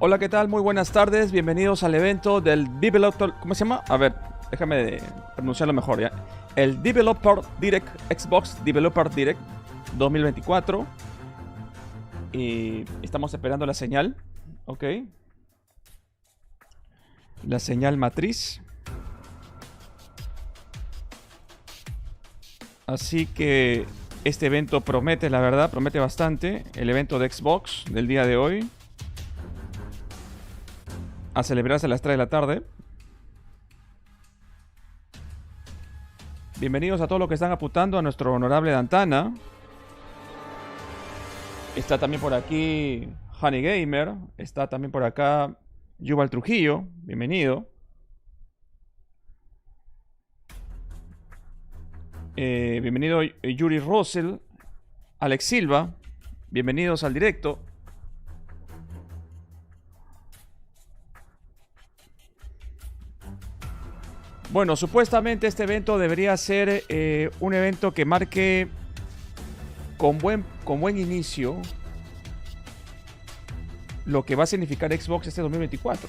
Hola, ¿qué tal? Muy buenas tardes. Bienvenidos al evento del Developer... ¿Cómo se llama? A ver, déjame pronunciarlo mejor, ¿ya? El Developer Direct, Xbox Developer Direct 2024. Y estamos esperando la señal. Ok. La señal matriz. Así que este evento promete, la verdad, promete bastante. El evento de Xbox del día de hoy. A celebrarse a las 3 de la tarde. Bienvenidos a todos los que están apuntando a nuestro honorable Dantana. Está también por aquí Honey Gamer. Está también por acá Yuval Trujillo. Bienvenido. Bienvenido Yuri Russell. Alex Silva. Bienvenidos al directo. Bueno, supuestamente este evento debería ser un evento que marque con buen inicio lo que va a significar Xbox este 2024.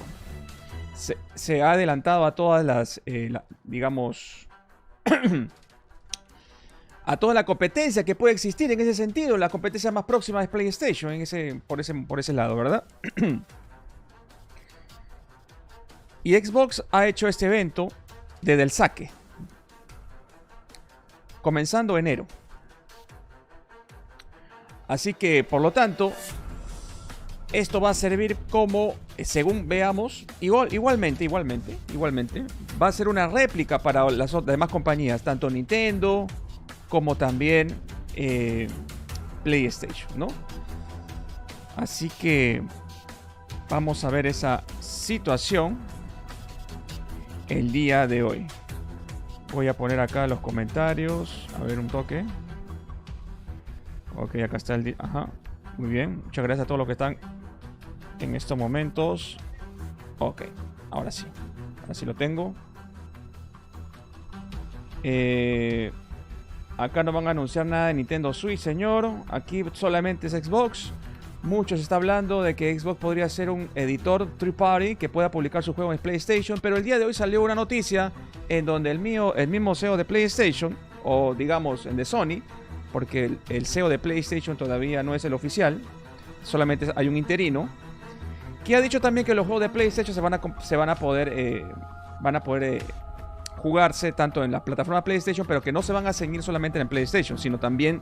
Se ha adelantado a todas las, digamos, a toda la competencia que puede existir en ese sentido. La competencia más próxima es PlayStation por ese lado, ¿verdad? Y Xbox ha hecho este evento desde el saque, comenzando enero. Así que, por lo tanto, esto va a servir como, según veamos, igualmente, va a ser una réplica para las demás compañías, tanto Nintendo como también PlayStation, ¿no? Así que vamos a ver esa situación el día de hoy. Voy a poner acá los comentarios. A ver un toque. Ok, acá está el... Ajá. Muy bien. Muchas gracias a todos los que están en estos momentos. Ok. Ahora sí. Ahora sí lo tengo. Acá no van a anunciar nada de Nintendo Switch, señor. Aquí solamente es Xbox. Muchos está hablando de que Xbox podría ser un editor third party que pueda publicar su juego en PlayStation, pero el día de hoy salió una noticia en donde el mismo CEO de PlayStation, o digamos el de Sony, porque el CEO de PlayStation todavía no es el oficial, solamente hay un interino, que ha dicho también que los juegos de PlayStation se van a poder jugarse tanto en la plataforma PlayStation, pero que no se van a ceñir solamente en PlayStation, sino también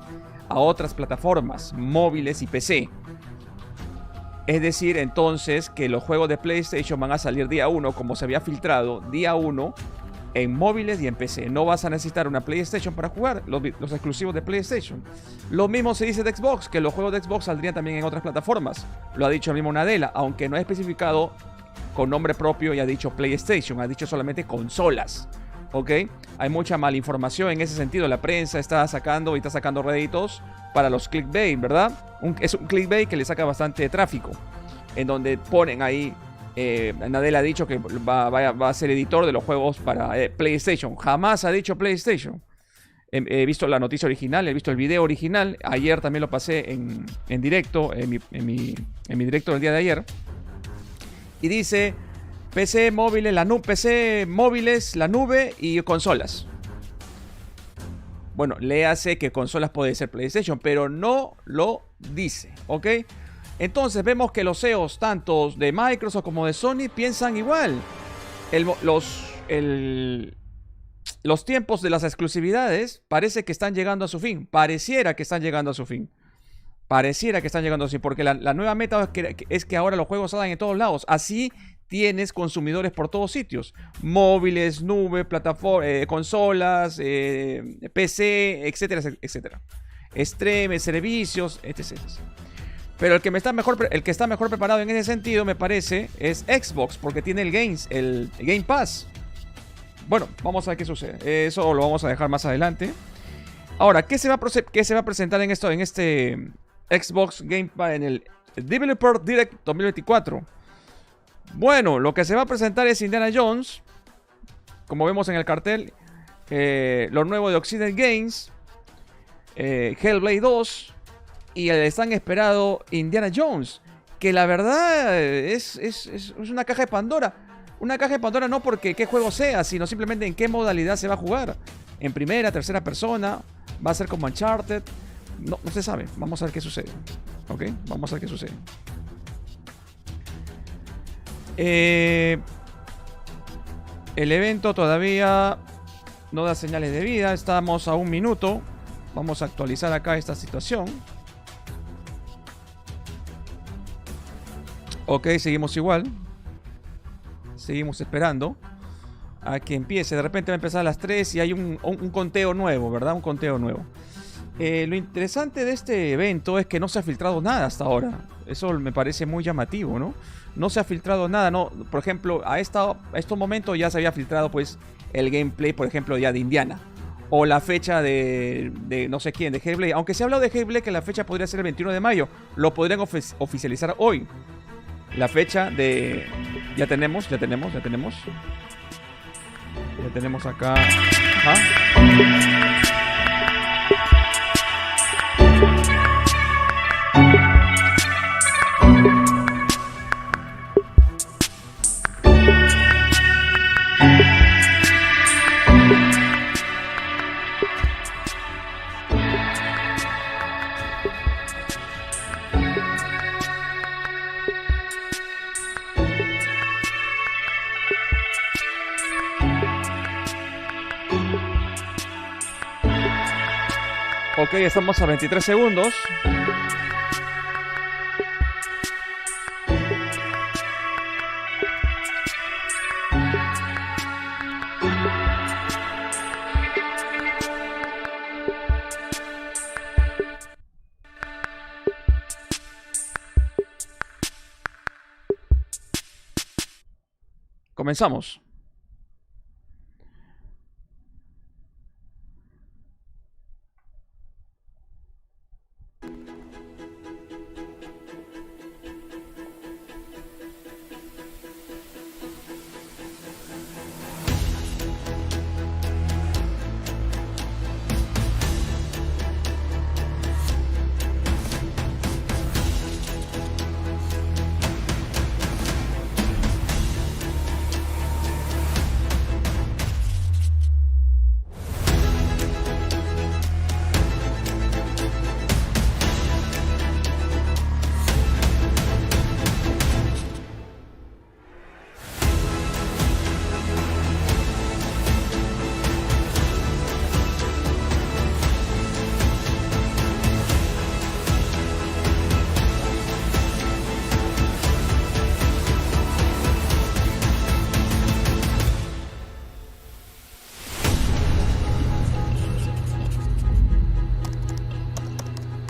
a otras plataformas, móviles y PC. Es decir, entonces, que los juegos de PlayStation van a salir día 1, como se había filtrado, día 1, en móviles y en PC. No vas a necesitar una PlayStation para jugar los exclusivos de PlayStation. Lo mismo se dice de Xbox, que los juegos de Xbox saldrían también en otras plataformas. Lo ha dicho el mismo Nadella, aunque no ha especificado con nombre propio y ha dicho PlayStation, ha dicho solamente consolas. ¿Ok? Hay mucha malinformación en ese sentido. La prensa está sacando réditos para los clickbait, ¿verdad? Es un clickbait que le saca bastante tráfico. En donde ponen ahí, Nadella ha dicho que va a ser editor de los juegos para PlayStation. Jamás ha dicho PlayStation. He visto la noticia original, he visto el video original. Ayer también lo pasé en directo, en mi directo del día de ayer. Y dice... PC móviles, la nube y consolas. Bueno, léase que consolas puede ser PlayStation, pero no lo dice, ¿ok? Entonces vemos que los CEOs, tanto de Microsoft como de Sony, piensan igual. Los tiempos de las exclusividades parece que están llegando a su fin. Pareciera que están llegando a su fin. Porque la nueva meta es que ahora los juegos salgan en todos lados. Así tienes consumidores por todos sitios. Móviles, nube, plataformas, consolas, PC, etcétera, etcétera. Streams, servicios, etc. Pero el que está mejor preparado en ese sentido, me parece, es Xbox, porque tiene el Game Pass. Bueno, vamos a ver qué sucede. Eso lo vamos a dejar más adelante. Ahora, ¿qué se va a presentar en este Xbox Game Pass en el Developer Direct 2024? Bueno, lo que se va a presentar es Indiana Jones, como vemos en el cartel, lo nuevo de Obsidian Games, Hellblade 2 y el tan esperado Indiana Jones, que la verdad es una caja de Pandora. Una caja de Pandora no porque qué juego sea, sino simplemente en qué modalidad se va a jugar. En primera, tercera persona, va a ser como Uncharted. No se sabe. Vamos a ver qué sucede. ¿Ok? Vamos a ver qué sucede. El evento todavía no da señales de vida. Estamos a 1 minuto. Vamos a actualizar acá esta situación. Ok, seguimos igual. Seguimos esperando a que empiece. De repente va a empezar a las 3 y hay un conteo nuevo, ¿verdad? Un conteo nuevo. Lo interesante de este evento es que no se ha filtrado nada hasta ahora. Eso me parece muy llamativo, ¿no? No se ha filtrado nada, ¿no? Por ejemplo, a estos momentos ya se había filtrado, pues, el gameplay, por ejemplo, ya de Indiana. O la fecha de no sé quién, de Hellblade. Aunque se ha hablado de Hellblade, que la fecha podría ser el 21 de mayo. Lo podrían oficializar hoy. La fecha de... Ya tenemos acá... Ajá. Ok, estamos a 23 segundos. Comenzamos.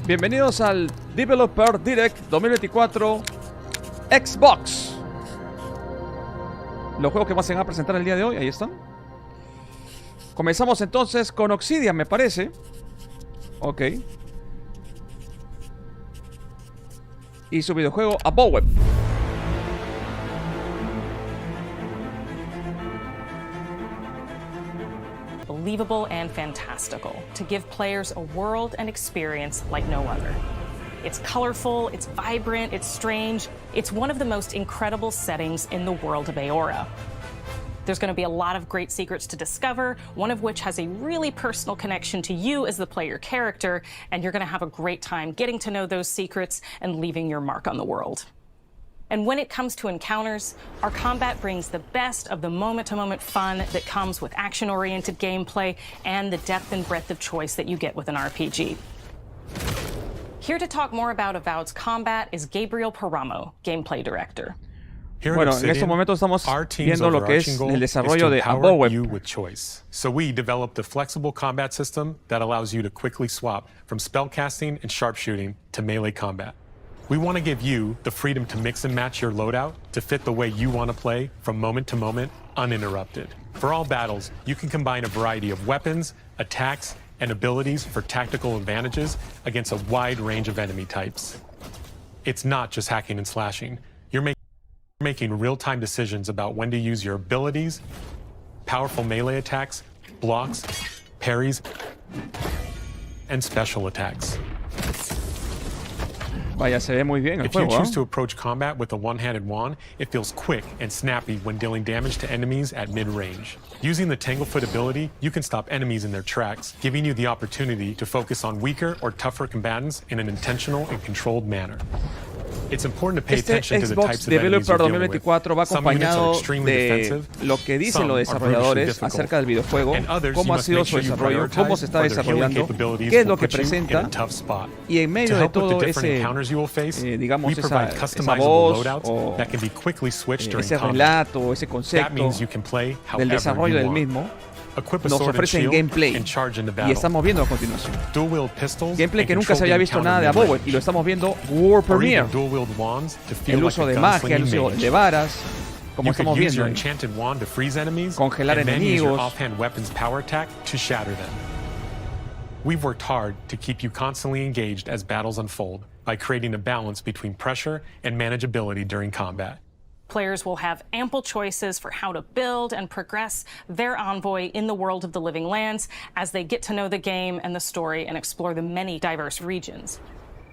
Bienvenidos al Developer Direct 2024 Xbox. Los juegos que más se van a presentar el día de hoy, ahí están. Comenzamos entonces con Obsidian, me parece. Ok. Y su videojuego Above Web. Believable and fantastical to give players a world and experience like no other. It's colorful, it's vibrant, it's strange. It's one of the most incredible settings in the world of Aora. There's going to be a lot of great secrets to discover, one of which has a really personal connection to you as the player character, and you're going to have a great time getting to know those secrets and leaving your mark on the world. And when it comes to encounters, our combat brings the best of the moment-to-moment fun that comes with action-oriented gameplay and the depth and breadth of choice that you get with an RPG. Here to talk more about Avowed's combat is Gabriel Paramo, Gameplay Director. Bueno, en estos momentos estamos viendo lo que es el desarrollo de Above Web. So we developed a flexible combat system that allows you to quickly swap from spellcasting and sharpshooting to melee combat. We want to give you the freedom to mix and match your loadout to fit the way you want to play from moment to moment, uninterrupted. For all battles, you can combine a variety of weapons, attacks, and abilities for tactical advantages against a wide range of enemy types. It's not just hacking and slashing. You're making real-time decisions about when to use your abilities, powerful melee attacks, blocks, parries, and special attacks. Vaya, se ve muy bien el If you juego, choose to approach combat with a one-handed wand, it feels quick and snappy when dealing damage to enemies at mid-range. Using the Tanglefoot ability, you can stop enemies in their tracks, giving you the opportunity to focus on weaker or tougher combatants in an intentional and controlled manner. It's important to pay attention to the Xbox types of enemies Developer you're dealing with. 2024 va Some units are acompañado extremely de defensive, lo que dicen some los are desarrolladores brutally difficult, acerca del videojuego, and others cómo you ha must sido make su sure you desarrollo, cómo se está prioritize, or their healing desarrollando, capabilities qué es will lo que put you in presenta, a tough spot. y en To medio de help with todo the different ese, encounters you will face, digamos, we provide esa customizable voz loadouts o that can be quickly switched during ese combat. relato, ese That concepto means you can play del however desarrollo you del want. mismo, Equip a nos sword and ofrecen shield gameplay and charge into y battle. estamos viendo a continuación. Dual-wield pistols Gameplay and que nunca se control había the visto encounter nada de mid-range. Above y lo estamos viendo World Or Premiere. even dual-wield wands to feel El like uso a de magia, el gunslinging uso mage. de varas, como You can estamos use your viendo ahí. enchanted wand to freeze enemies, Congelar and then use your enemigos. offhand weapon's power attack to shatter them. We've worked hard to keep you constantly engaged as battles unfold by creating a balance between pressure and manageability during combat. Players will have ample choices for how to build and progress their envoy in the world of the living lands as they get to know the game and the story and explore the many diverse regions.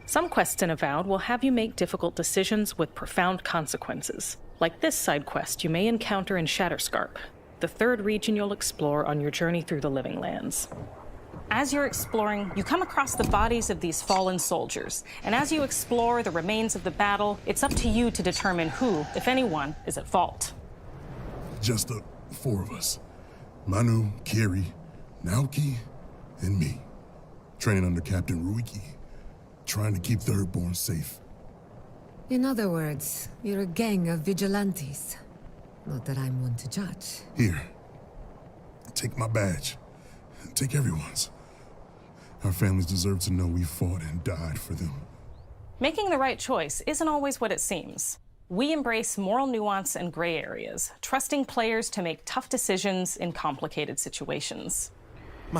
Some quests in Avowed will have you make difficult decisions with profound consequences, like this side quest you may encounter in Shatterscarp, the third region you'll explore on your journey through the living lands. As you're exploring, you come across the bodies of these fallen soldiers, and as you explore the remains of the battle, it's up to you to determine who, if anyone, is at fault. Just the four of us. Manu, Kiri, Naoki, and me. Training under Captain Ruiki. Trying to keep Thirdborn safe. In other words, you're a gang of vigilantes. Not that I'm one to judge. Here. Take my badge. Take everyone's. Our families deserve to know we fought and died for them. Making the right choice isn't always what it seems. We embrace moral nuance and gray areas, trusting players to make tough decisions in complicated situations.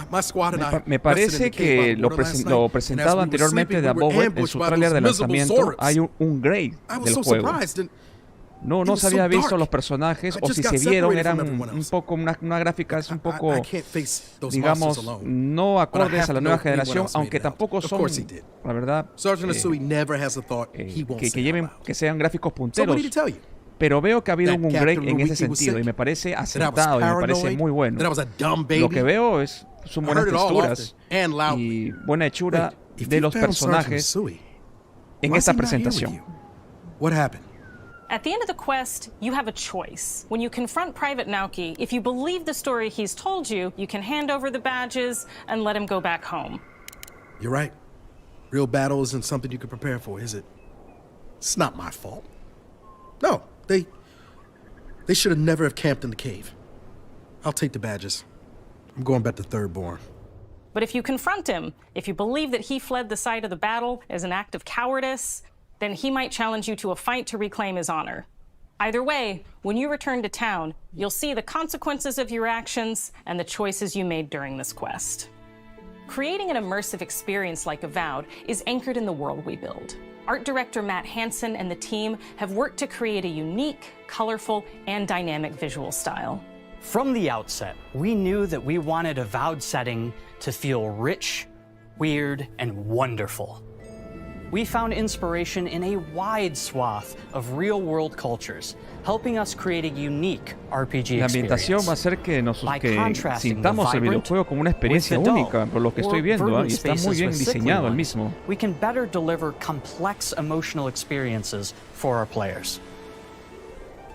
My squad and I Me parece que lo presentado anteriormente de Above en su tráiler de lanzamiento hay un grade del juego. No se había visto los personajes, o si se vieron eran un poco una gráficas un poco, digamos, no acordes a la nueva generación, aunque tampoco son, la verdad, que sean gráficos punteros. Pero veo que ha habido un upgrade en ese sentido y me parece acertado y me parece muy bueno. Lo que veo son buenas texturas y buena hechura de los personajes en esta presentación. What happened? At the end of the quest, you have a choice. When you confront Private Naoki, if you believe the story he's told you, you can hand over the badges and let him go back home. You're right. Real battle isn't something you can prepare for, is it? It's not my fault. No, they should have never have camped in the cave. I'll take the badges. I'm going back to Thirdborn. But if you confront him, if you believe that he fled the site of the battle as an act of cowardice, then he might challenge you to a fight to reclaim his honor. Either way, when you return to town, you'll see the consequences of your actions and the choices you made during this quest. Creating an immersive experience like Avowed is anchored in the world we build. Art director Matt Hansen and the team have worked to create a unique, colorful, and dynamic visual style. From the outset, we knew that we wanted Avowed setting to feel rich, weird, and wonderful. We found inspiration in a wide swath of real-world cultures, helping us create a unique RPG La ambientación va a hacer que sintamos el videojuego como una experiencia única, por lo que estoy viendo, y está muy bien diseñado el mismo. We can better deliver complex emotional experiences for our players.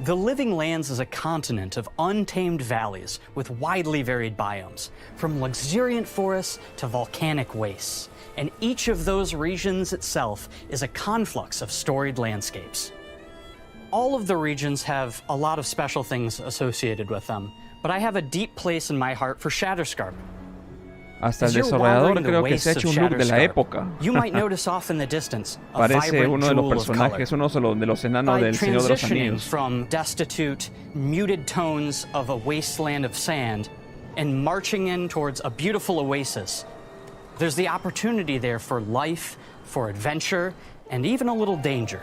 The Living Lands is a continent of untamed valleys with widely varied biomes, from luxuriant forests to volcanic wastes. And each of those regions itself is a conflux of storied landscapes. All of the regions have a lot of special things associated with them, but I have a deep place in my heart for Shatterscarp. Hasta el desarrollador creo que se ha hecho un look de la época. You might notice off in the distance a Parece vibrant uno de los jewel of personajes, color. uno de los enanos del Señor de los Anillos. From destitute, muted tones of a wasteland of sand and marching in towards a beautiful oasis, there's the opportunity there for life, for adventure, and even a little danger.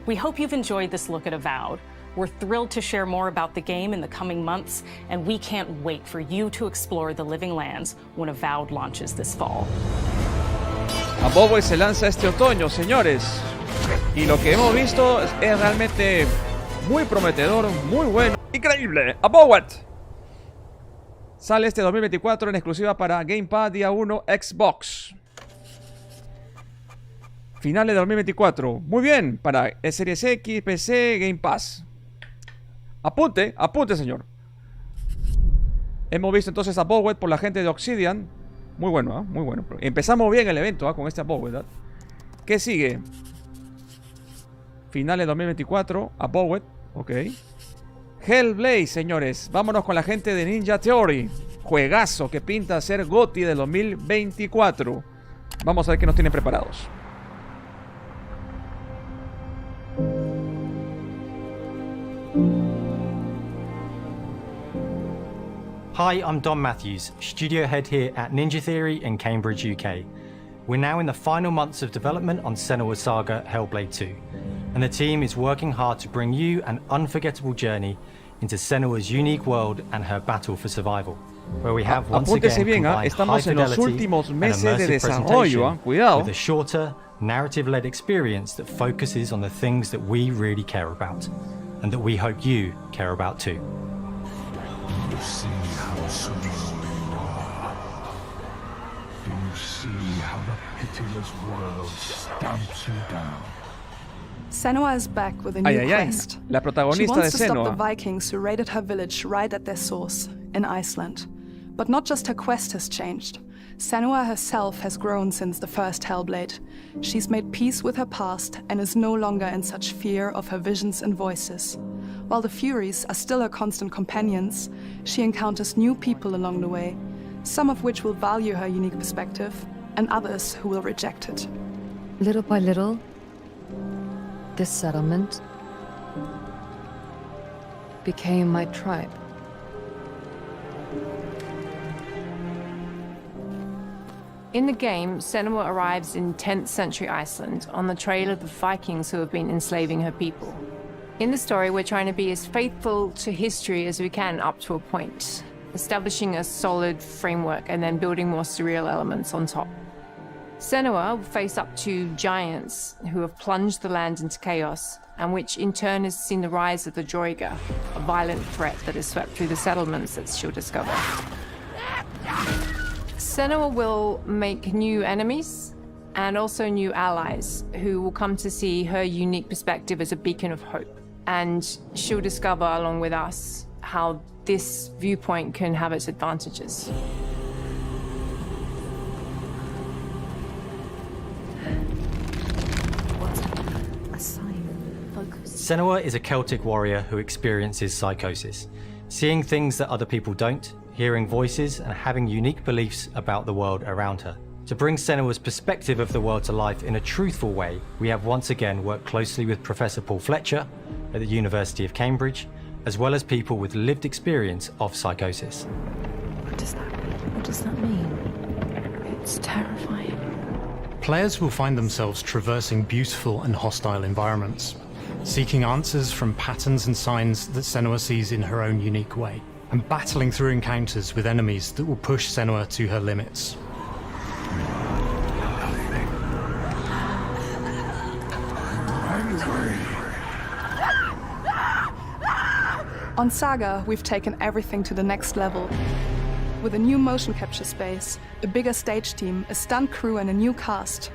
We hope you've enjoyed this look at Avowed. We're thrilled to share more about the game in the coming months, and we can't wait for you to explore the Living Lands when Avowed launches this fall. Abowet se lanza este otoño, señores. Y lo que hemos visto es realmente muy prometedor, muy bueno. ¡Increíble! Abowet sale este 2024 en exclusiva para Game Pass día 1 Xbox. Finales de 2024. Muy bien, para Series X, PC, Game Pass. Apunte, apunte, señor. Hemos visto entonces a Abowet por la gente de Obsidian. Muy bueno, muy bueno. Empezamos bien el evento con este Abowet, ¿verdad? ¿Qué sigue? Finales de 2024, Abowet, ok. Hellblade, señores. Vámonos con la gente de Ninja Theory. Juegazo que pinta ser GOTY de 2024. Vamos a ver qué nos tienen preparados. Hi, I'm Don Matthews, studio head here at Ninja Theory in Cambridge, UK. We're now in the final months of development on Senua's Saga Hellblade 2, and the team is working hard to bring you an unforgettable journey into Senua's unique world and her battle for survival, where we have once Apúntese again bien, combined estamos high en los fidelity últimos and meses de immersive desarrollo, presentation cuidado. with a shorter, narrative-led experience that focuses on the things that we really care about, and that we hope you care about too. You see how slow you are. Do you see how the pitiless world stamps you down? Senua is back with a new quest. La She protagonista de wants to stop the Senua. Vikings who raided her village right at their source, in Iceland. But not just her quest has changed. Senua herself has grown since the first Hellblade. She's made peace with her past and is no longer in such fear of her visions and voices. While the Furies are still her constant companions, she encounters new people along the way, some of which will value her unique perspective, and others who will reject it. Little by little, this settlement became my tribe. In the game, Senua arrives in 10th century Iceland on the trail of the Vikings who have been enslaving her people. In the story, we're trying to be as faithful to history as we can up to a point, establishing a solid framework and then building more surreal elements on top. Senua will face up to giants who have plunged the land into chaos, and which in turn has seen the rise of the Droiga, a violent threat that has swept through the settlements that she'll discover. Senua will make new enemies and also new allies who will come to see her unique perspective as a beacon of hope. And she'll discover, along with us, how this viewpoint can have its advantages. A sign. Focus. Senua is a Celtic warrior who experiences psychosis, seeing things that other people don't, hearing voices, and having unique beliefs about the world around her. To bring Senua's perspective of the world to life in a truthful way, we have once again worked closely with Professor Paul Fletcher at the University of Cambridge, as well as people with lived experience of psychosis. What does that mean? What does that mean? It's terrifying. Players will find themselves traversing beautiful and hostile environments, seeking answers from patterns and signs that Senua sees in her own unique way, and battling through encounters with enemies that will push Senua to her limits. On Saga, we've taken everything to the next level. With a new motion capture space, a bigger stage team, a stunt crew, and a new cast.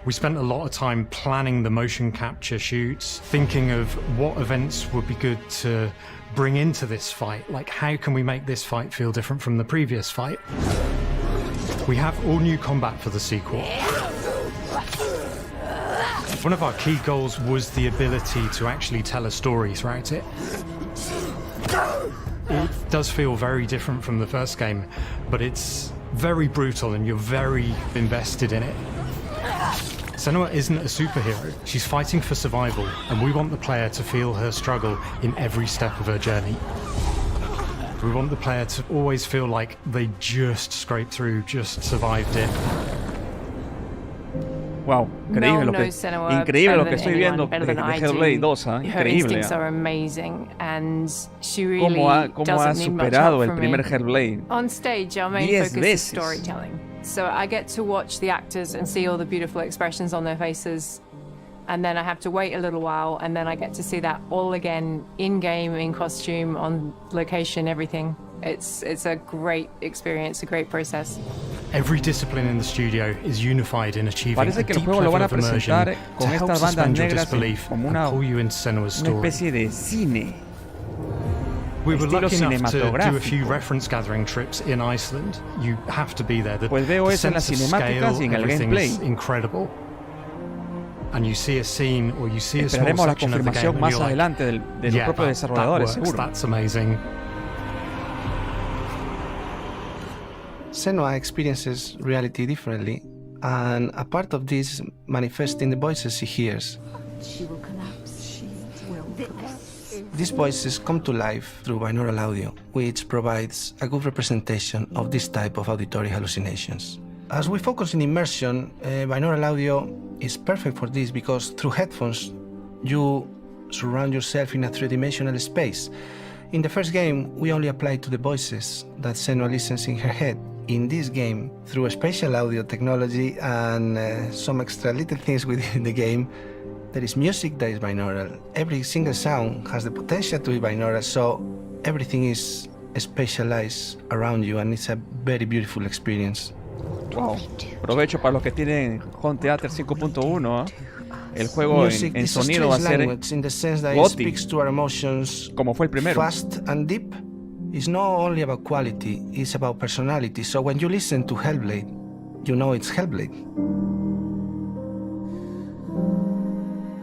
We spent a lot of time planning the motion capture shoots, thinking of what events would be good to bring into this fight. Like, how can we make this fight feel different from the previous fight? We have all new combat for the sequel. One of our key goals was the ability to actually tell a story throughout it. It does feel very different from the first game, but it's very brutal and you're very invested in it. Senua isn't a superhero, she's fighting for survival, and we want the player to feel her struggle in every step of her journey. We want the player to always feel like they just scraped through, just survived it. Wow, increíble, increíble lo que estoy viendo de Hellblade 2, ¿eh? Her Increíble. instincts are amazing, and she really ¿Cómo ha doesn't need much superado help el from primer me. Hellblade? On stage, our main 10 focus is veces. storytelling. So I get to watch the actors and see all the beautiful expressions on their faces. And then I have to wait a little while, and then I get to see that all again in-game, in costume, on location, everything. It's a great experience, a great process. Every discipline in the studio is unified in achieving Parece a que el deep juego lo level van a of immersion presentar to con help estas bandas suspend your negras disbelief como and una pull you into Senua's una story. especie de cine. We were estilo lucky enough to do a cinematográfico. few reference gathering trips in Iceland. You have to be there. Pues veo eso en las sense of cinemáticas scale, y en el everything gameplay. is incredible. And you see a scene or you see a small Esperaremos la section of the game confirmación and más you're like, adelante de los yeah, propios that desarrolladores, works, seguro. that's amazing. Senua experiences reality differently, and a part of this manifests in the voices she hears. She will collapse. She will collapse. These voices come to life through binaural audio, which provides a good representation of this type of auditory hallucinations. As we focus in immersion, binaural audio is perfect for this because through headphones, you surround yourself in a three-dimensional space. In the first game, we only applied to the voices that Senua listens in her head. In this game, through spatial audio technology and some extra little things within the game, there is music that is binaural. Every single sound has the potential to be binaural, so everything is spatialized around you, and it's a very beautiful experience. Wow. Provecho para los que tienen Home Theater 5.1. El juego Music en is a sonido va a strange ser language in the sense that it GOTY, speaks to our emotions como fue el primero. fast and deep. It's not only about quality, it's about personality. So when you listen to Hellblade, you know it's Hellblade.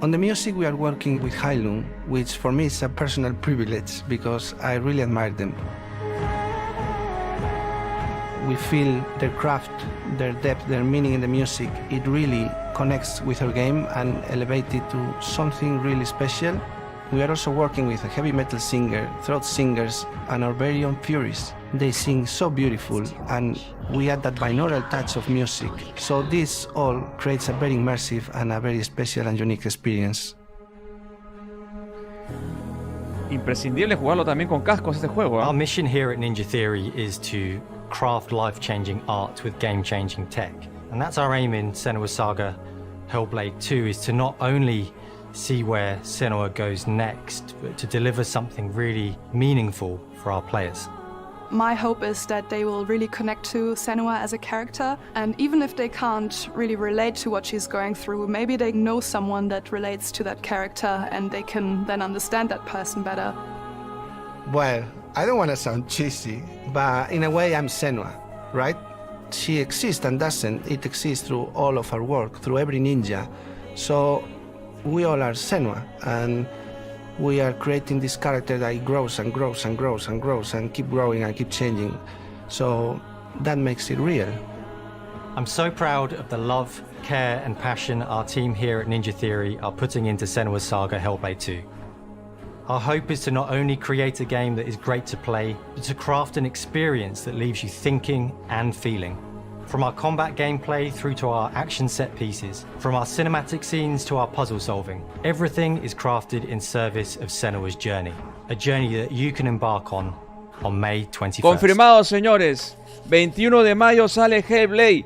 On the music, we are working with Heilung, which for me is a personal privilege because I really admire them. We feel their craft, their depth, their meaning in the music. It really connects with our game and elevates it to something really special. We are also working with a heavy metal singer, throat singers, and our very own Furies. They sing so beautiful, and we add that binaural touch of music. So this all creates a very immersive and a very special and unique experience. Imprescindible jugarlo también con cascos este juego. Our mission here at Ninja Theory is to craft life-changing art with game-changing tech. And that's our aim in Senua's Saga Hellblade 2, is to not only see where Senua goes next, but to deliver something really meaningful for our players. My hope is that they will really connect to Senua as a character, and even if they can't really relate to what she's going through, maybe they know someone that relates to that character and they can then understand that person better. Well, I don't want to sound cheesy, but in a way I'm Senua, right? She exists and doesn't. It exists through all of our work, through every ninja. So we all are Senua, and we are creating this character that grows and grows and grows and grows and keep growing and keep changing. So that makes it real. I'm so proud of the love, care and passion our team here at Ninja Theory are putting into Senua's Saga Hellblade 2. Our hope is to not only create a game that is great to play, but to craft an experience that leaves you thinking and feeling. From our combat gameplay through to our action set pieces, from our cinematic scenes to our puzzle solving, everything is crafted in service of Senua's journey. A journey that you can embark on May 21st. Confirmado, señores. 21 de mayo sale Hellblade.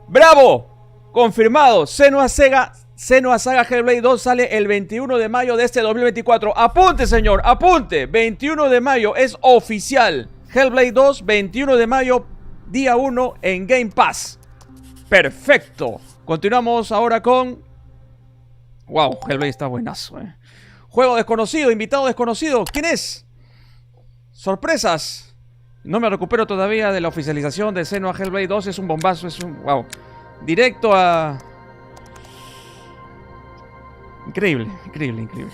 ¡Bravo! Confirmado. Senua Saga Hellblade 2 sale el 21 de mayo de este 2024. Apunte, señor, apunte. 21 de mayo es oficial. Hellblade 2, 21 de mayo, día 1 en Game Pass. Perfecto. Continuamos ahora con... Wow, Hellblade está buenazo. Juego desconocido, invitado desconocido. ¿Quién es? Sorpresas. No me recupero todavía de la oficialización de Senua Hellblade 2. Es un bombazo, es un... Wow. Directo a... Increíble, increíble, increíble.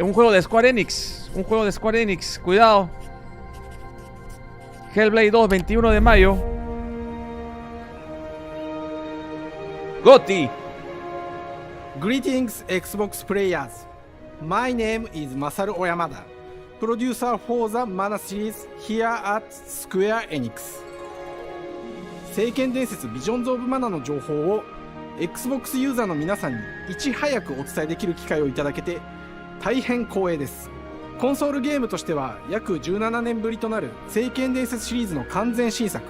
Un juego de Square Enix. Un juego de Square Enix. Cuidado. Hellblade 2, 21 de mayo. GOTY. Greetings, Xbox players. My name is Masaru Oyamada, producer for the Mana series here at Square Enix. 聖剣伝説ビジョンズ・オブ・マナの情報を Xbox ユーザーの皆さんにいち早くお伝えできる機会をいただけて大変光栄です。コンソールゲームとしては約17年ぶりとなる聖剣伝説シリーズの完全新作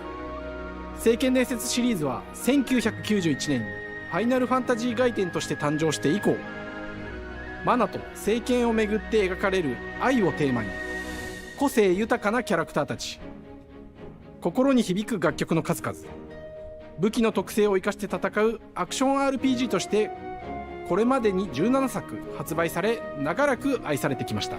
聖剣伝説シリーズは1991年にファイナルファンタジー外伝として誕生して以降、マナと聖剣をめぐって描かれる愛をテーマに、個性豊かなキャラクターたち、心に響く楽曲の数々、武器の特性を生かして戦うアクション RPG としてこれまでに17作発売され、長らく愛されてきました。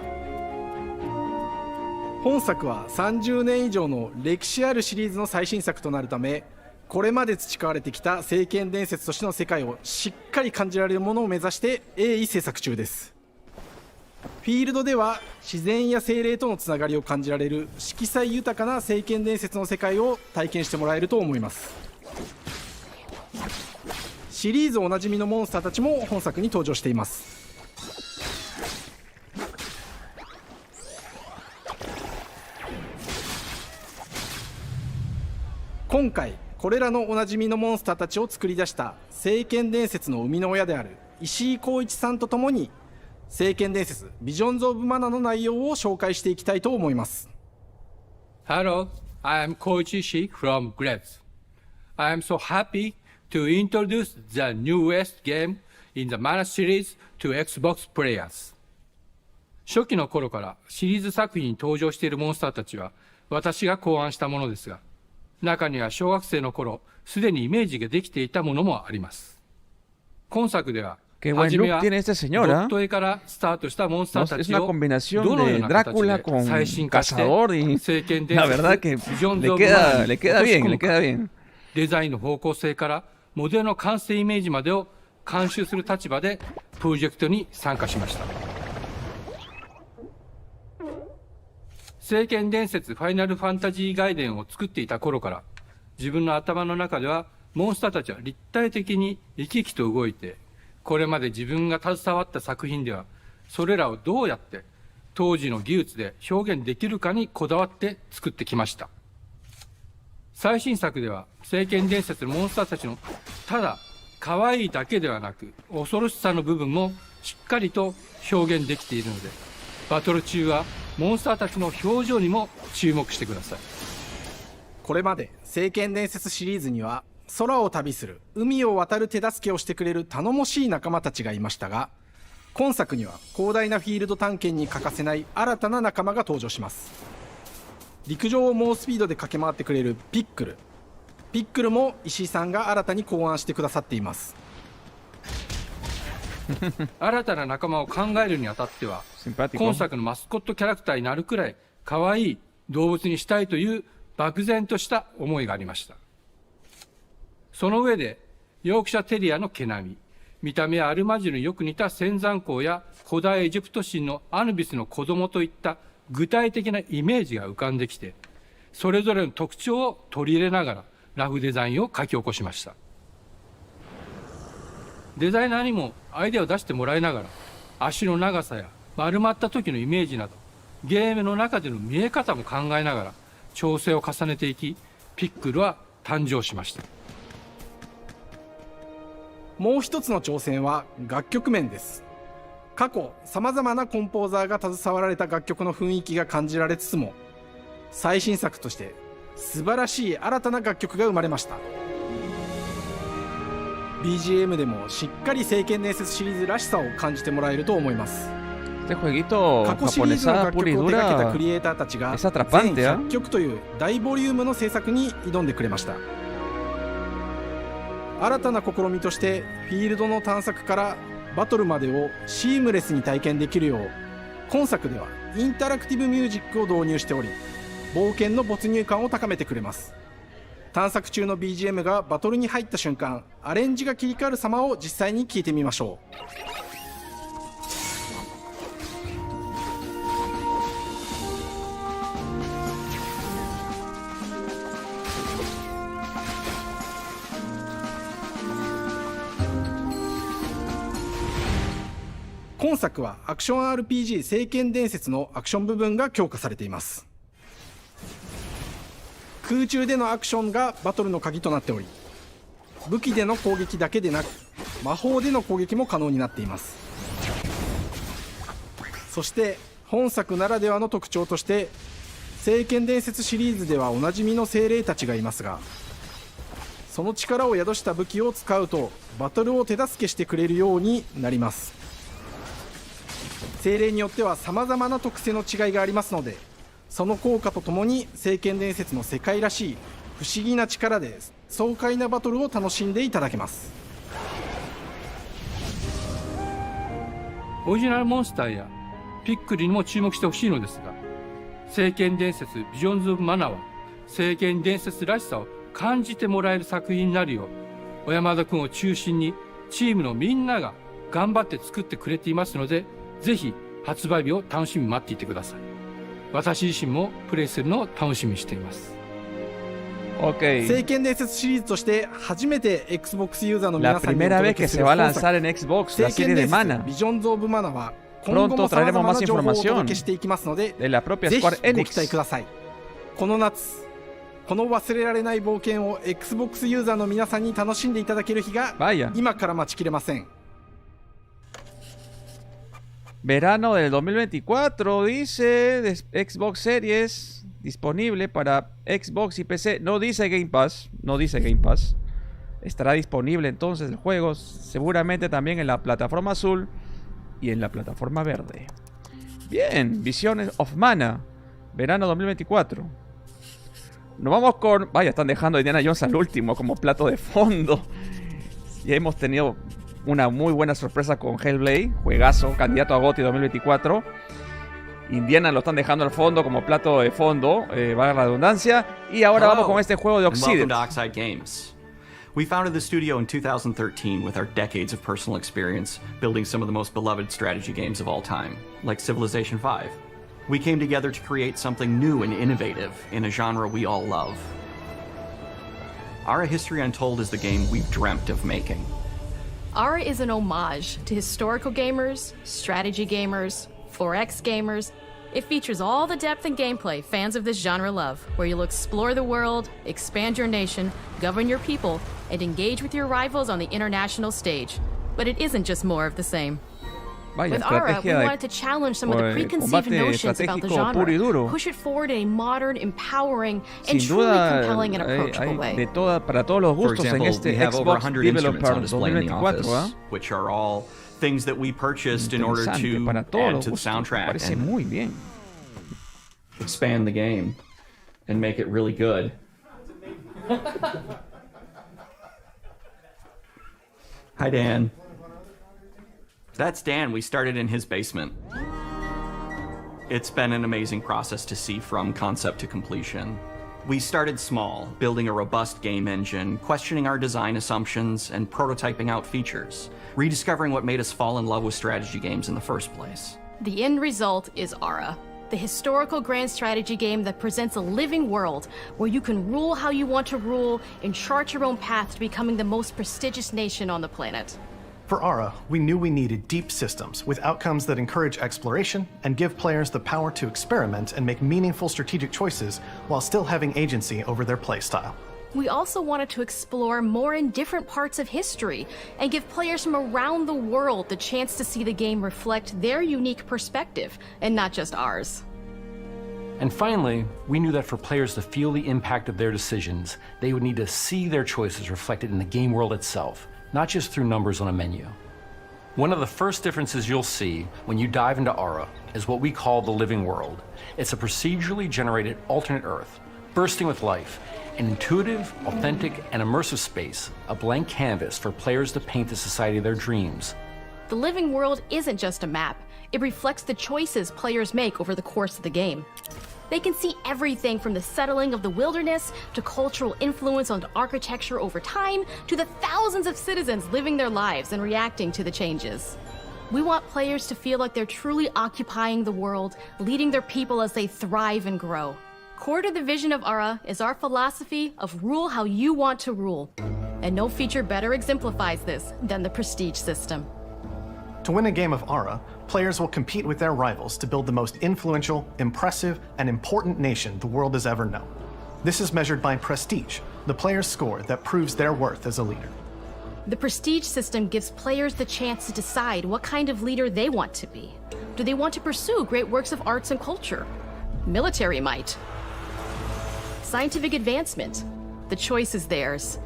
本作は30年以上の歴史あるシリーズの最新作となるため、これまで培われてきた聖剣伝説としての世界をしっかり感じられるものを目指して鋭意制作中です。フィールドでは自然や精霊とのつながりを感じられる色彩豊かな聖剣伝説の世界を体験してもらえると思います。シリーズおなじみのモンスターたちも本作に登場しています。今回これらのおなじみのモンスターたちを作り出した聖剣伝説の生みの親である石井浩一さんとともに、聖剣伝説ビジョンズ・オブ・マナの内容を紹介していきたいと思います。 Hello, I am Koichi Ishii from Gracias. I am so happy to introduce the newest game in the Mana series to Xbox players. 初期の頃からシリーズ作品に登場しているモンスターたちは私が考案したものですが、中には小学生の頃すでにイメージができていたものもあります。今作では初めはドット絵からスタートしたモンスターたちをどのような形で最新化して聖剣伝説ビジョンズ・オブ・マナに落とし込むか、デザインの方向性からモデルの完成イメージまでを監修する立場でプロジェクトに参加しました。聖剣伝説ファイナルファンタジー外伝を作っていた頃から、自分の頭の中ではモンスターたちは立体的に生き生きと動いて、これまで自分が携わった作品ではそれらをどうやって当時の技術で表現できるかにこだわって作ってきました。最新作では聖剣伝説のモンスターたちのただ可愛いだけではなく恐ろしさの部分もしっかりと表現できているので、バトル中はモンスターたちの表情にも注目してください。これまで聖剣伝説シリーズには空を旅する、海を渡る手助けをしてくれる頼もしい仲間たちがいましたが、今作には広大なフィールド探検に欠かせない新たな仲間が登場します。陸上を猛スピードで駆け回ってくれるピックルも石井さんが新たに考案してくださっています。新たな仲間を考えるにあたっては、今作のマスコットキャラクターになるくらい可愛い動物にしたいという漠然とした思いがありました。その上でヨークシャテリアの毛並み、見た目はアルマジルによく似た仙山港や古代エジプト神のアヌビスの子供といった具体的なイメージが浮かんできて、それぞれの特徴を取り入れながらラフデザインを書き起こしました。デザイナーにもアイデアを出してもらいながら、足の長さや丸まった時のイメージなどゲームの中での見え方も考えながら調整を重ねていき、ピックルは誕生しました。もう一つの挑戦は楽曲面です。過去さまざまなコンポーザーが携わられた楽曲の雰囲気が感じられつつも、最新作として素晴らしい新たな楽曲が生まれました。 BGM でもしっかり聖剣伝説シリーズらしさを感じてもらえると思います。過去シリーズの楽曲を手掛けたクリエイターたちが全100曲という大ボリュームの制作に挑んでくれました。新たな試みとしてフィールドの探索からバトルまでをシームレスに体験できるよう、今作ではインタラクティブミュージックを導入しており、冒険の没入感を高めてくれます。探索中の BGM がバトルに入った瞬間、アレンジが切り替わる様を実際に聞いてみましょう。今作はアクション RPG 聖剣伝説のアクション部分が強化されています。空中でのアクションがバトルの鍵となっており、武器での攻撃だけでなく魔法での攻撃も可能になっています。そして本作ならではの特徴として、聖剣伝説シリーズではおなじみの精霊たちがいますが、その力を宿した武器を使うとバトルを手助けしてくれるようになります。精霊によっては様々な特性の違いがありますので、その効果とともに聖剣伝説の世界らしい不思議な力で爽快なバトルを楽しんでいただけます。オリジナルモンスターやピックリにも注目してほしいのですが、聖剣伝説ビジョンズ・オブ・マナーは聖剣伝説らしさを感じてもらえる作品になるよう、小山田君を中心にチームのみんなが頑張って作ってくれていますので、ぜひ発売日を楽しみに待っていてください。私自身もプレイするのを楽しみにしています。聖剣伝説シリーズとして初めて Xbox ユーザーの皆さんにお La primera 届 vez け que す se る va a 本作 lanzar en Xbox, 聖 la 剣 serie 伝 de 説 Mana. ビジョンズ・オブ・マナは今後 Pronto も様 traeremos 々 más な情報をお información 届けしていきますので、 de la propia ぜひ Square ご期待 Enix. ください。この夏、この忘れられない冒険を Xbox ユーザーの皆さんに楽しんでいただける日が今から待ちきれません。Verano del 2024, dice, de Xbox Series, disponible para Xbox y PC. No dice Game Pass, no dice Game Pass. Estará disponible entonces el juego seguramente también en la plataforma azul y en la plataforma verde. Bien, Visiones of Mana, verano 2024. Nos vamos con... Vaya, están dejando a Indiana Jones al último como plato de fondo. Ya hemos tenido una muy buena sorpresa con Hellblade, juegazo, candidato a GOTY 2024. Indiana lo están dejando al fondo como plato de fondo, valga la redundancia. Y ahora vamos con este juego de Occident. Welcome to Oxide Games. We founded the studio in 2013 with our decades of personal experience building some of the most beloved strategy games of all time, like Civilization V. We came together to create something new and innovative in a genre we all love. Ara History Untold is the game we've dreamt of making. Ara is an homage to historical gamers, strategy gamers, 4X gamers. It features all the depth and gameplay fans of this genre love, where you'll explore the world, expand your nation, govern your people, and engage with your rivals on the international stage. But it isn't just more of the same. With Ara, we wanted to challenge some of the preconceived notions about the genre, push it forward in a modern, empowering, and truly compelling and approachable way. Para todos los gustos en este Xbox Developer 2024, which are all things that we purchased in order to add to the soundtrack and expand the game and make it really good. Hi, Dan. That's Dan. We started in his basement. It's been an amazing process to see from concept to completion. We started small, building a robust game engine, questioning our design assumptions, and prototyping out features, rediscovering what made us fall in love with strategy games in the first place. The end result is Ara, the historical grand strategy game that presents a living world where you can rule how you want to rule and chart your own path to becoming the most prestigious nation on the planet. For Ara, we knew we needed deep systems with outcomes that encourage exploration and give players the power to experiment and make meaningful strategic choices while still having agency over their playstyle. We also wanted to explore more in different parts of history and give players from around the world the chance to see the game reflect their unique perspective and not just ours. And finally, we knew that for players to feel the impact of their decisions, they would need to see their choices reflected in the game world itself, not just through numbers on a menu. One of the first differences you'll see when you dive into Ara is what we call the living world. It's a procedurally generated alternate Earth, bursting with life, an intuitive, authentic, and immersive space, a blank canvas for players to paint the society of their dreams. The living world isn't just a map. It reflects the choices players make over the course of the game. They can see everything from the settling of the wilderness to cultural influence on architecture over time to the thousands of citizens living their lives and reacting to the changes. We want players to feel like they're truly occupying the world, leading their people as they thrive and grow. Core to the vision of Ara is our philosophy of rule how you want to rule. And no feature better exemplifies this than the prestige system. To win a game of Ara, players will compete with their rivals to build the most influential, impressive, and important nation the world has ever known. This is measured by prestige, the player's score that proves their worth as a leader. The prestige system gives players the chance to decide what kind of leader they want to be. Do they want to pursue great works of arts and culture? Military might? Scientific advancement? The choice is theirs.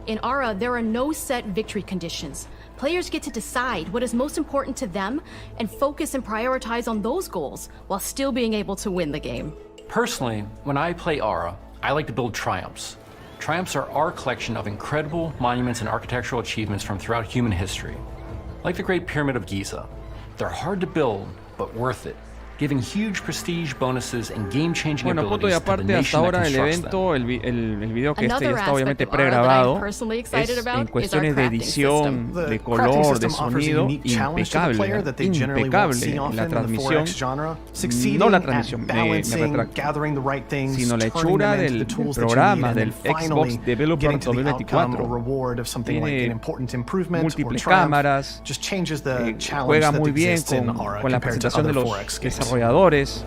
In Ara, there are no set victory conditions. Players get to decide what is most important to them and focus and prioritize on those goals while still being able to win the game. Personally, when I play Ara, I like to build triumphs. Triumphs are our collection of incredible monuments and architectural achievements from throughout human history. Like the Great Pyramid of Giza. They're hard to build, but worth it, giving huge prestige bonuses and game-changing punto y abilities to the aparte, hasta nation that ahora el constructs them. evento, el video que Another ya está obviamente aspect of Ara that I'm pregrabado, personally excited es about en is our cuestiones de crafting edición, system. de crafting color, de system offers a sonido, unique challenge to the player that they generally won't see impecable. often La in the transmisión, 4X genre. Succeeding no la at transmisión, me balancing, retracto, gathering the right things, sino la turning hechura them into del the tools that you programa need, del and then finally Xbox Developer getting to the outcome 2024. or reward of something like an important improvement or Múltiples triumph. cámaras, Just changes the challenge juega that muy bien exists in con Ara la compared to presentación de other los 4X games. desarrolladores.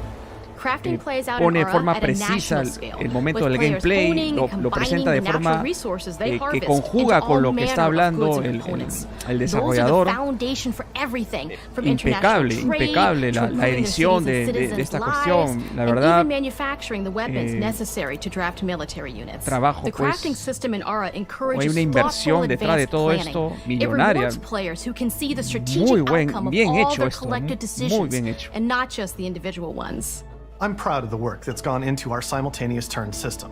Crafting plays out Pone in de Ara forma at a precisa national scale, el momento with del players gameplay, honing lo and presenta de combining the forma natural resources they que harvest conjuga into con all lo que está manner of hablando goods and el components. desarrollador. Those are the foundation for everything, from Impecable, international trade impecable to la improving the edición cities and de citizens' esta lives, cuestión, la and verdad, even manufacturing the weapons necessary to draft military units. trabajo, The pues, crafting system in Ara hay encourages una inversión thoughtful detrás de advanced todo planning. esto It millonaria. rewards players who can see the Muy strategic outcome of bien all hecho their esto, collective muy decisions, bien hecho. and not just the individual ones. I'm proud of the work that's gone into our simultaneous turn system.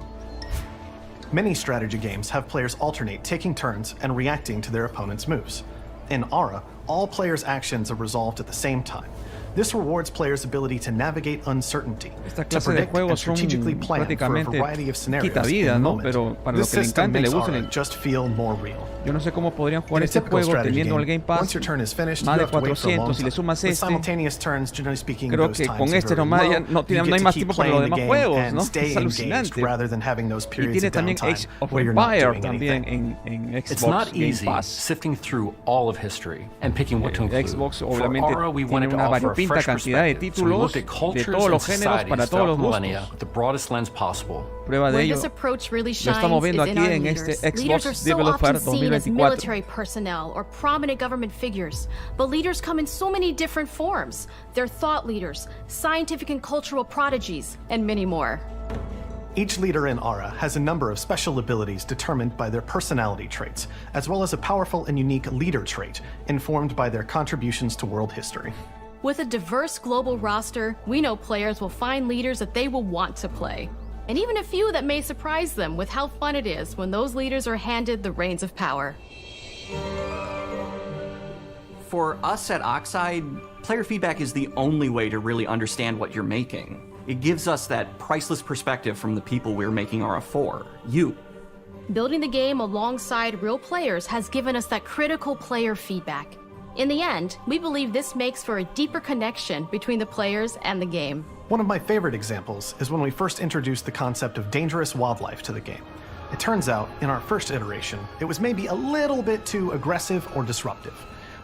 Many strategy games have players alternate taking turns and reacting to their opponent's moves. In Ara, all players' actions are resolved at the same time. This rewards players' ability to navigate uncertainty, Esta to clase de predict and juegos son strategically plan for a prácticamente variety of scenarios quita vida, in the ¿no? moment. Pero para This lo que le system encante, le makes gusta, Ara just feel more real. Yo no sé cómo podrían jugar In a este typical juego strategy teniendo el game, Game Pass once your turn is finished, más you de have to wait for a long 400 y le time. sumas With este. simultaneous turns, generally speaking, Creo those que times con are este very nomás low. ya no You hay get más to keep tiempo para playing los the demás game juegos, and ¿no? stay Es alucinante. engaged rather than having those Y periods tiene of también downtime Age of where you're not Empires doing también anything. en Xbox It's not Game easy Pass. sifting through all of history and picking what to include. Xbox For obviamente Ara, we tiene wanted to una offer a variopinta fresh cantidad de perspective, so we títulos looked at de cultures todos and los géneros para societies todos los throughout millennia gustos. with the broadest lens possible. Prueba de Where ello this approach really lo shines estamos viendo is in aquí our en leaders. este Leaders are Xbox so Developer often seen as 2024. military personnel or prominent government figures, but leaders come in so many different forms. They're thought leaders, scientific and cultural prodigies, and many more. Each leader in Ara has a number of special abilities determined by their personality traits, as well as a powerful and unique leader trait informed by their contributions to world history. With a diverse global roster, we know players will find leaders that they will want to play. And even a few that may surprise them with how fun it is when those leaders are handed the reins of power. For us at Oxide, player feedback is the only way to really understand what you're making. It gives us that priceless perspective from the people we're making Ara for, you. Building the game alongside real players has given us that critical player feedback. In the end, we believe this makes for a deeper connection between the players and the game. One of my favorite examples is when we first introduced the concept of dangerous wildlife to the game. It turns out, in our first iteration, it was maybe a little bit too aggressive or disruptive.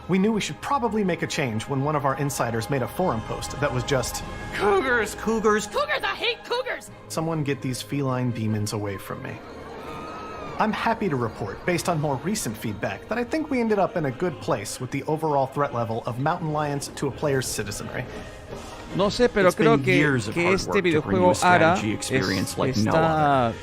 We knew we should probably make a change when one of our insiders made a forum post that was just, Cougars, cougars, Cougars, I hate cougars! someone get these feline demons away from me. I'm happy to report, based on more recent feedback, that I think we ended up in a good place with the overall threat level of mountain lions to a player's citizenry. No sé, pero It's creo been que years of hard este work to bring you a videojuego Ara strategy experience like no está, other.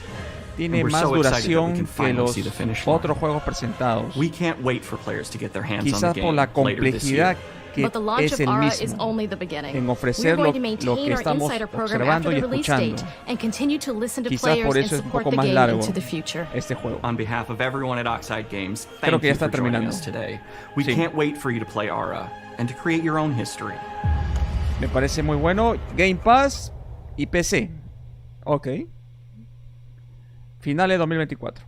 tiene And we're más so excited that we duración can que finally los see the finish line. otros juegos presentados. We can't wait for players to get their hands on the Quizás game por la later this year. complejidad que But the launch es of el Ara is mismo only the beginning. en We're ofrecer going to lo maintain que our estamos insider program observando after y the release escuchando. date and continue to listen to Quizás players por and eso es un support poco the más game largo into the future. este juego. On behalf of everyone at Oxide Games, Creo thank que ya you for está joining terminando. us today. We Sí. can't wait for you to play Ara and to create your own history. Me parece muy bueno. Game Pass y PC. Ok. Finales 2024.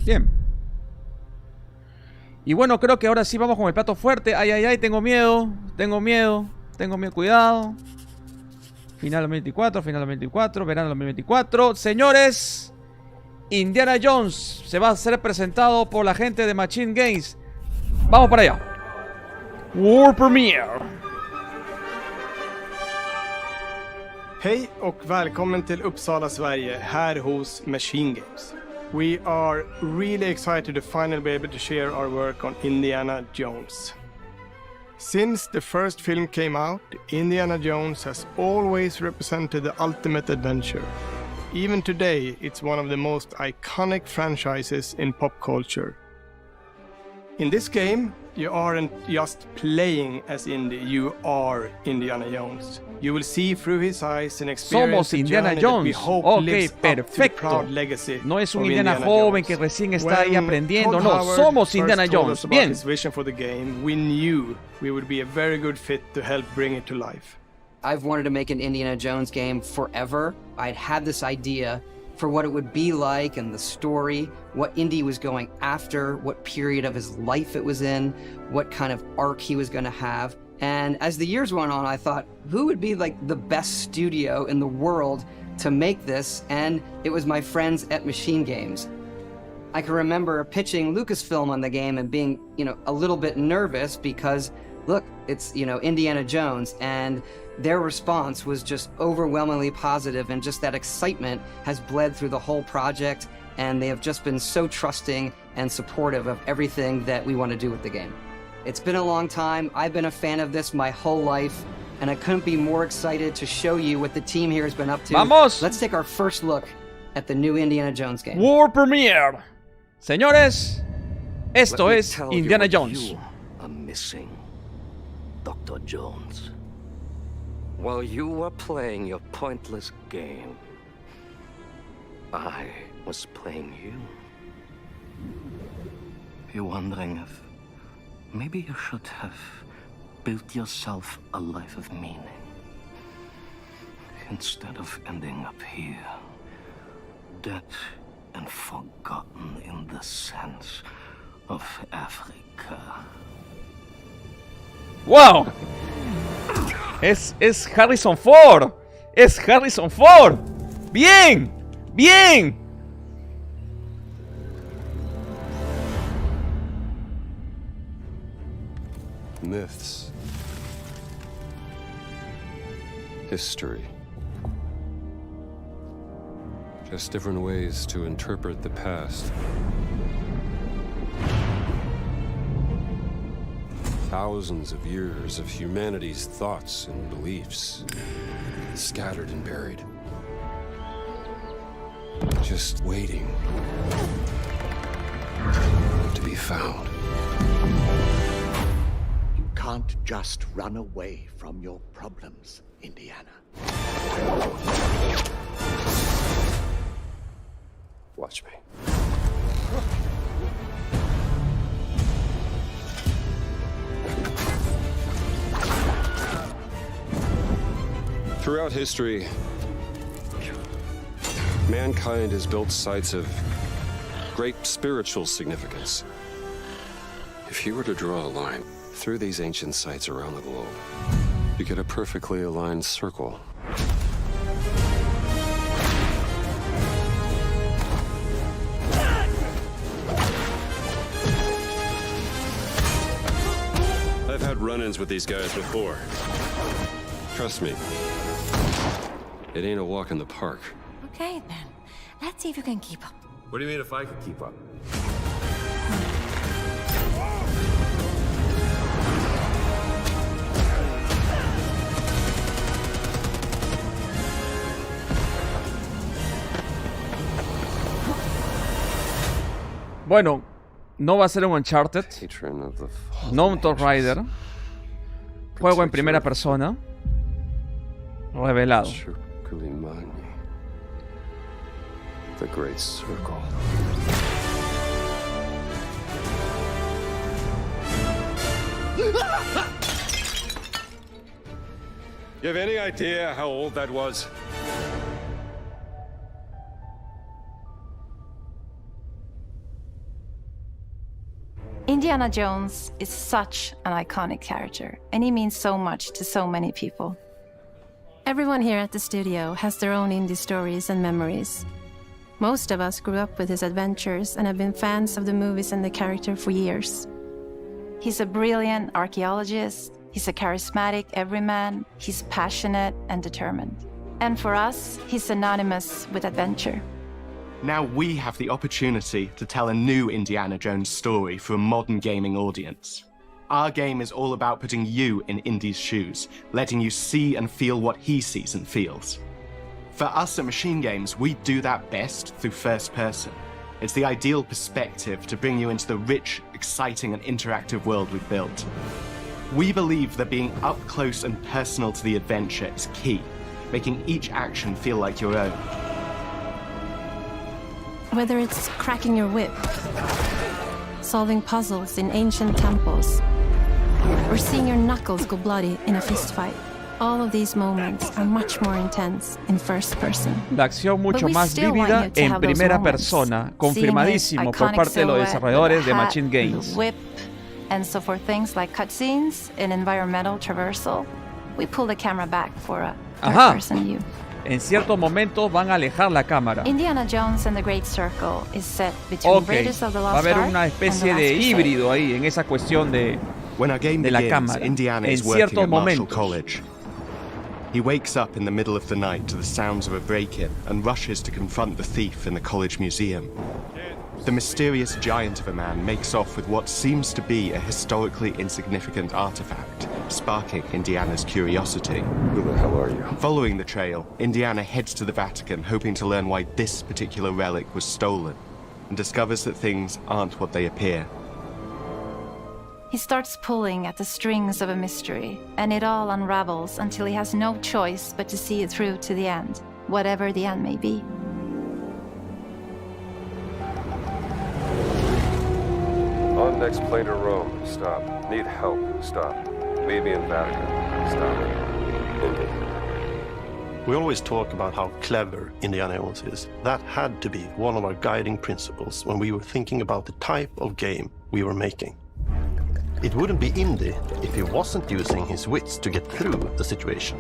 Bien. Y bueno, creo que ahora sí vamos con el plato fuerte. Ay, ay, ay, tengo miedo. Tengo miedo. Tengo miedo, cuidado. Final 2024, final 2024, verano 2024. Señores, Indiana Jones se va a ser presentado por la gente de Machine Games. Vamos para allá. World Premiere. Hej och välkommen till Uppsala, Sverige, här hos Machine Games. We are really excited to finally be able to share our work on Indiana Jones. Since the first film came out, Indiana Jones has always represented the ultimate adventure. Even today, it's one of the most iconic franchises in pop culture. In this game, you aren't just playing as Indy, you are Indiana Jones. You will see through his eyes and experience Somos Indiana Jones. Ok, perfecto. No es un Indiana joven que recién está ahí aprendiendo. No, somos Indiana Jones. Bien. His vision for the game, we knew we would be a very good fit to help bring it to life. I've wanted to make an Indiana Jones game forever. I'd had this idea for what it would be like and the story, what Indy was going after, what period of his life it was in, what kind of arc he was going to have. And as the years went on, I thought, who would be like the best studio in the world to make this? And it was my friends at Machine Games. I can remember pitching Lucasfilm on the game and being, a little bit nervous because, look, it's, Indiana Jones, and their response was just overwhelmingly positive, and just that excitement has bled through the whole project, and they have just been so trusting and supportive of everything that we want to do with the game. It's been a long time. I've been a fan of this my whole life, and I couldn't be more excited to show you what the team here has been up to. Vamos. Let's take our first look at the new Indiana Jones game. World Premiere. Señores, esto es Indiana Jones. You are missing, Dr. Jones. While you were playing your pointless game, I was playing you. You're wondering if maybe you should have built yourself a life of meaning instead of ending up here, dead and forgotten in the sense of Africa. ¡Wow! Es Harrison Ford. Es Harrison Ford. Bien. Bien. Myths. History. Just different ways to interpret the past. Thousands of years of humanity's thoughts and beliefs, scattered and buried. Just waiting to be found. You can't just run away from your problems, Indiana. Watch me. Throughout history, mankind has built sites of great spiritual significance. If you were to draw a line through these ancient sites around the globe, you get a perfectly aligned circle. I've had run-ins with these guys before. Trust me, it ain't a walk in the park. Okay, then. Let's see if you can keep up. What do you mean if I could keep up? Bueno, no va a ser un Uncharted, no un Tomb Raider, juego en primera persona, revelado. The Great Circle. You have any idea how old that was? Indiana Jones is such an iconic character, and he means so much to so many people. Everyone here at the studio has their own Indy stories and memories. Most of us grew up with his adventures and have been fans of the movies and the character for years. He's a brilliant archaeologist, he's a charismatic everyman, he's passionate and determined. And for us, he's synonymous with adventure. Now we have the opportunity to tell a new Indiana Jones story for a modern gaming audience. Our game is all about putting you in Indy's shoes, letting you see and feel what he sees and feels. For us at Machine Games, we do that best through first person. It's the ideal perspective to bring you into the rich, exciting, and interactive world we've built. We believe that being up close and personal to the adventure is key, making each action feel like your own. Whether it's cracking your whip, solving puzzles in ancient temples, or seeing your knuckles go bloody in a fistfight, all of these moments are much more intense in first person. La acción mucho más vívida en primera persona, confirmadísimo por parte de los desarrolladores de Machine Games. Whip. And so for things like cutscenes and environmental traversal, we pull the camera back for a third-person view. En ciertos momentos van a alejar la cámara. Indiana Jones and the Great Circle is set between Raiders of the Va a Lost haber Ark una especie de híbrido ahí en esa cuestión de la cámara. Indiana is working at Marshall College. He wakes up in the middle of the night to the sounds of a break-in and rushes to confront the thief in the college museum. The mysterious giant of a man makes off with what seems to be a historically insignificant artifact, sparking Indiana's curiosity. Who the hell are you? Following the trail, Indiana heads to the Vatican hoping to learn why this particular relic was stolen, and discovers that things aren't what they appear. He starts pulling at the strings of a mystery, and it all unravels until he has no choice but to see it through to the end, whatever the end may be. On next plane to Rome, stop. Need help, stop. Meet me in Vatican, stop. Indy. We always talk about how clever Indiana Jones is. That had to be one of our guiding principles when we were thinking about the type of game we were making. It wouldn't be Indy if he wasn't using his wits to get through the situation.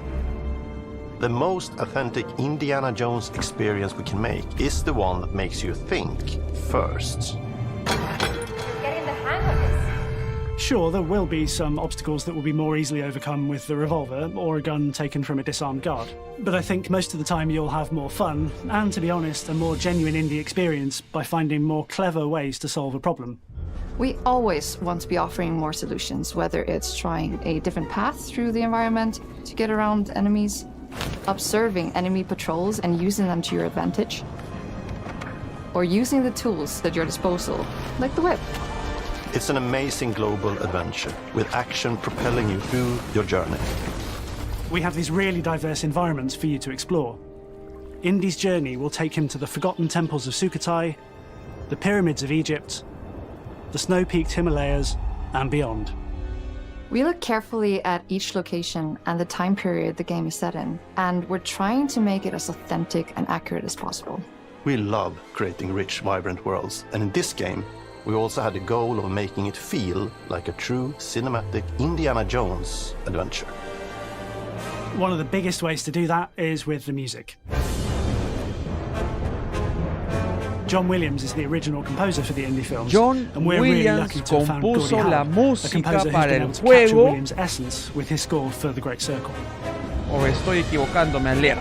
The most authentic Indiana Jones experience we can make is the one that makes you think first. Sure, there will be some obstacles that will be more easily overcome with the revolver or a gun taken from a disarmed guard. But I think most of the time you'll have more fun and, to be honest, a more genuine indie experience by finding more clever ways to solve a problem. We always want to be offering more solutions, whether it's trying a different path through the environment to get around enemies, observing enemy patrols and using them to your advantage, or using the tools at your disposal, like the whip. It's an amazing global adventure, with action propelling you through your journey. We have these really diverse environments for you to explore. Indy's journey will take him to the forgotten temples of Sukhothai, the pyramids of Egypt, the snow-peaked Himalayas, and beyond. We look carefully at each location and the time period the game is set in, and we're trying to make it as authentic and accurate as possible. We love creating rich, vibrant worlds, and in this game, we also had the goal of making it feel like a true cinematic Indiana Jones adventure. One of the biggest ways to do that is with the music. John Williams is the original composer for the indie films. John and we're really Williams lucky to have found compuso Gordie la Howe, a música composer who's para been el able to capture juego. Williams' essence with his score for The Great Circle. O estoy equivocándome al leer.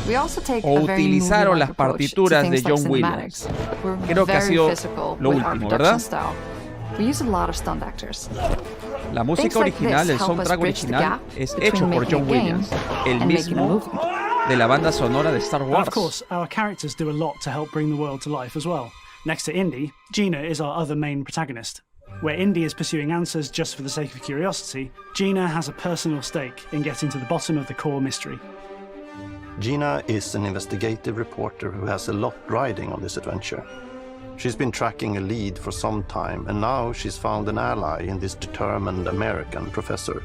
We also take O a very utilizaron las movie-like approach to partituras things de like John cinematics. Williams. We're Creo que ha very sido physical lo with our último, production ¿verdad? style. We use a lot of stunt actors. La música original, el soundtrack original, es hecho por John Williams, el mismo de la banda sonora de Star And Wars. of course, our characters do a lot to help bring the world to life as well. Next to Indy, Gina is our other main protagonist. Where Indy is pursuing answers just for the sake of curiosity, Gina has a personal stake in getting to the bottom of the core mystery. Gina is an investigative reporter who has a lot riding on this adventure. She's been tracking a lead for some time, and now she's found an ally in this determined American professor.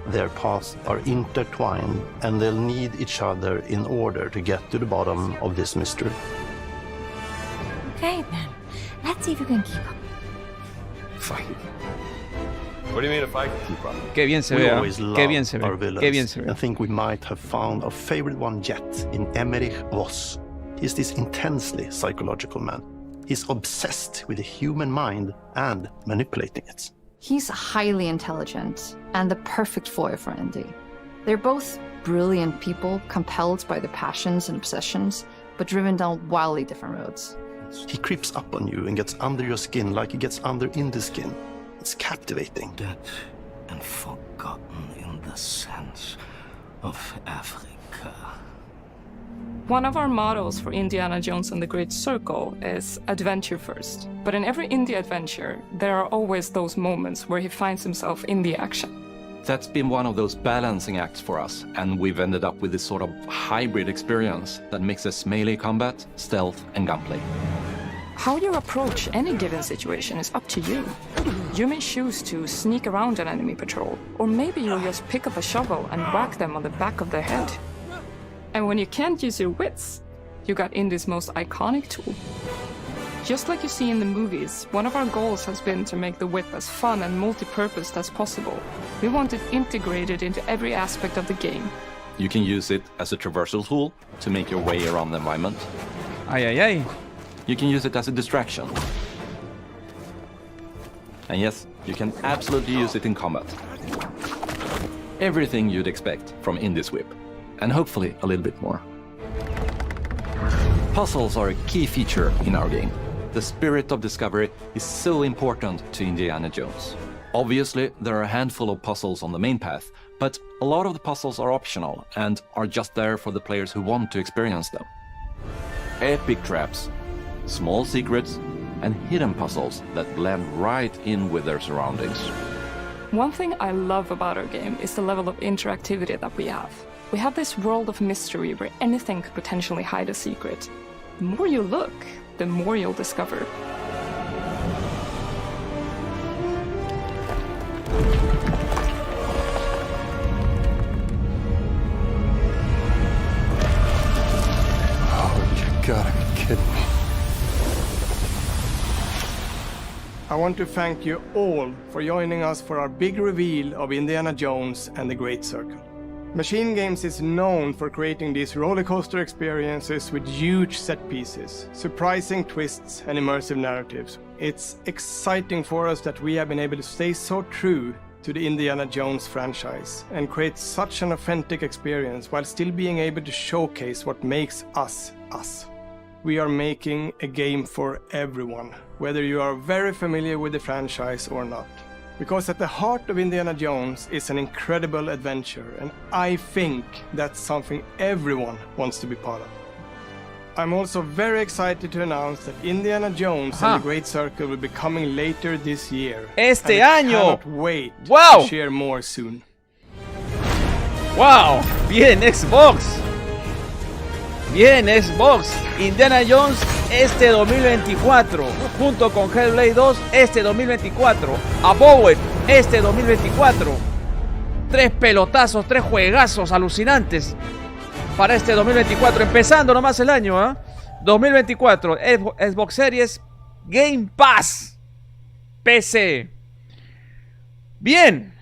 Their paths are intertwined, and they'll need each other in order to get to the bottom of this mystery. Okay, then. Let's see if you can keep up. Fine. What do you mean if I can keep up? Qué bien se We ve, always qué bien love se our ve, villains, qué bien se ve. and think we might have found our favorite one yet in Emmerich Voss. He's this intensely psychological man. He's obsessed with the human mind and manipulating it. He's highly intelligent and the perfect foil for Indy. They're both brilliant people, compelled by their passions and obsessions, but driven down wildly different roads. He creeps up on you and gets under your skin like he gets under Indy's skin. It's captivating. Dead and forgotten in the sense of Africa. One of our mottos for Indiana Jones and the Great Circle is adventure first. But in every indie adventure, there are always those moments where he finds himself in the action. That's been one of those balancing acts for us, and we've ended up with this sort of hybrid experience that mixes melee combat, stealth, and gunplay. How you approach any given situation is up to you. You may choose to sneak around an enemy patrol, or maybe you'll just pick up a shovel and whack them on the back of their head. And when you can't use your wits, you got Indie's most iconic tool. Just like you see in the movies, one of our goals has been to make the whip as fun and multi-purposed as possible. We want it integrated into every aspect of the game. You can use it as a traversal tool to make your way around the environment. Ay, ay, ay. You can use it as a distraction. And yes, you can absolutely use it in combat. Everything you'd expect from Indie's whip. And hopefully a little bit more. Puzzles are a key feature in our game. The spirit of discovery is so important to Indiana Jones. Obviously, there are a handful of puzzles on the main path, but a lot of the puzzles are optional and are just there for the players who want to experience them. Epic traps, small secrets, and hidden puzzles that blend right in with their surroundings. One thing I love about our game is the level of interactivity that we have. We have this world of mystery where anything could potentially hide a secret. The more you look, the more you'll discover. Oh, you gotta be kidding me. I want to thank you all for joining us for our big reveal of Indiana Jones and the Great Circle. Machine Games is known for creating these rollercoaster experiences with huge set pieces, surprising twists, and immersive narratives. It's exciting for us that we have been able to stay so true to the Indiana Jones franchise and create such an authentic experience while still being able to showcase what makes us us. We are making a game for everyone, whether you are very familiar with the franchise or not. Because at the heart of Indiana Jones is an incredible adventure, and I think that's something everyone wants to be part of. I'm also very excited to announce that Indiana Jones and the Great Circle will be coming later this year. Este and año. I cannot wait Wow. to share more soon. Wow, bien Xbox. Bien Xbox. Indiana Jones este 2024, junto con Hellblade 2 este 2024, Abowed este 2024. 3 pelotazos, 3 juegazos alucinantes para este 2024, empezando nomás el año, ¿eh? 2024, Xbox Series, Game Pass, PC. Bien.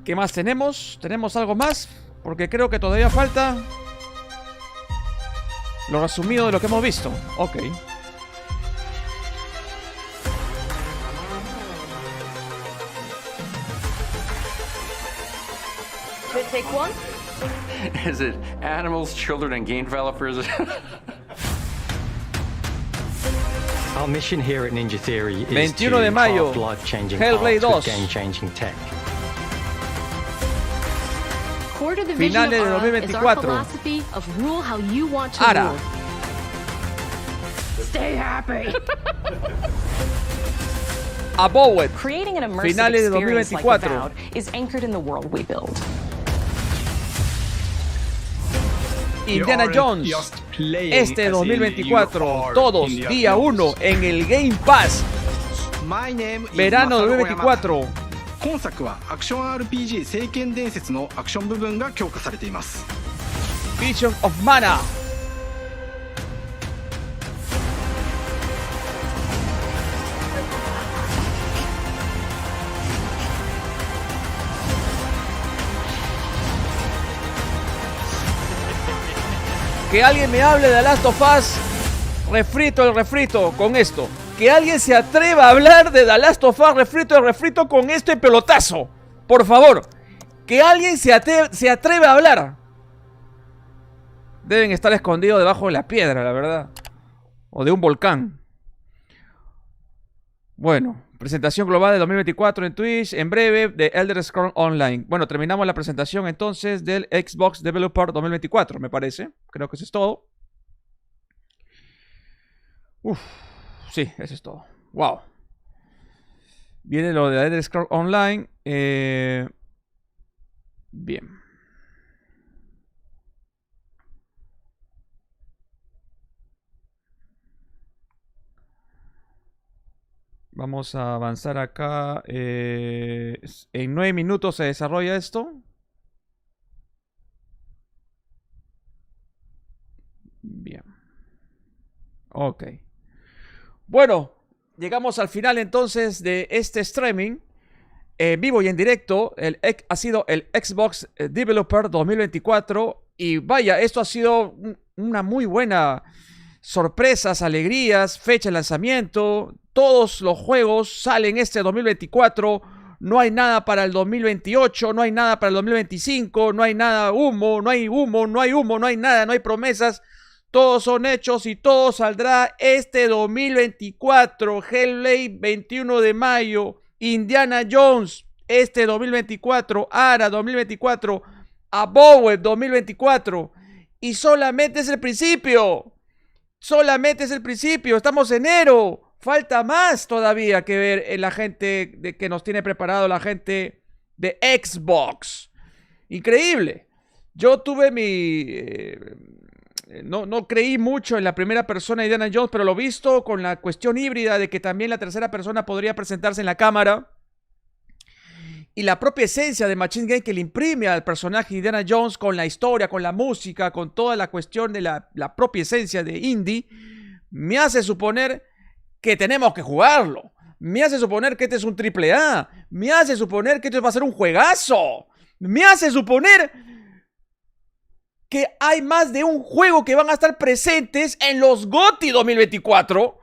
¿Qué más tenemos? ¿Tenemos algo más? Porque creo que todavía falta lo resumido de lo que hemos visto. Ok. Should I take one? Is it animals, children, and game developers? Our mission here at Ninja Theory is 21 de to mayo, craft life-changing Hellblade art with 2. game-changing tech. Core to the vision Finales of de ARA is our 2024. philosophy of rule how you want to ARA. rule. Stay happy. Abowed. Creating an immersive Finales de experience like 2024. Avowed is anchored in the world we build. Indiana Jones este 2024. Todos día 1 en el Game Pass. Verano 2024. 今作はアクション RPG 聖剣伝説のアクション部分が強化されています。 Vision of Mana. Que alguien me hable de The Last of Us refrito con esto. Que alguien se atreva a hablar de The Last of Us refrito con este pelotazo. Por favor. Que alguien se atreve a hablar. Deben estar escondidos debajo de la piedra, la verdad. O de un volcán. Bueno, presentación global de 2024 en Twitch, en breve, de Elder Scrolls Online. Bueno, terminamos la presentación entonces del Xbox Developer 2024, me parece. Creo que eso es todo. Uf, sí, eso es todo. Wow. Viene lo de Elder Scrolls Online. Bien. Vamos a avanzar acá. En 9 minutos se desarrolla esto. Bien. Ok. Bueno, llegamos al final entonces de este streaming. Vivo y en directo. Ha sido el Xbox Developer 2024. Y vaya, esto ha sido una muy buena sorpresas, alegrías, fecha de lanzamiento. Todos los juegos salen este 2024. No hay nada para el 2028, no hay nada para el 2025, no hay nada humo, no hay humo, no hay humo, no hay nada, no hay promesas. Todos son hechos y todo saldrá este 2024. Hellblade 21 de mayo. Indiana Jones este 2024. Ara 2024. Abowed 2024. Y solamente es el principio. Solamente es el principio. Estamos en enero. Falta más todavía que ver en la gente que nos tiene preparado la gente de Xbox. Increíble. Yo tuve no creí mucho en la primera persona de Indiana Jones, pero lo visto con la cuestión híbrida de que también la tercera persona podría presentarse en la cámara. Y la propia esencia de Machine Game que le imprime al personaje de Indiana Jones con la historia, con la música, con toda la cuestión de la propia esencia de Indy, me hace suponer que tenemos que jugarlo. Me hace suponer que este es un AAA. Me hace suponer que este va a ser un juegazo. Me hace suponer que hay más de un juego que van a estar presentes en los GOTY 2024.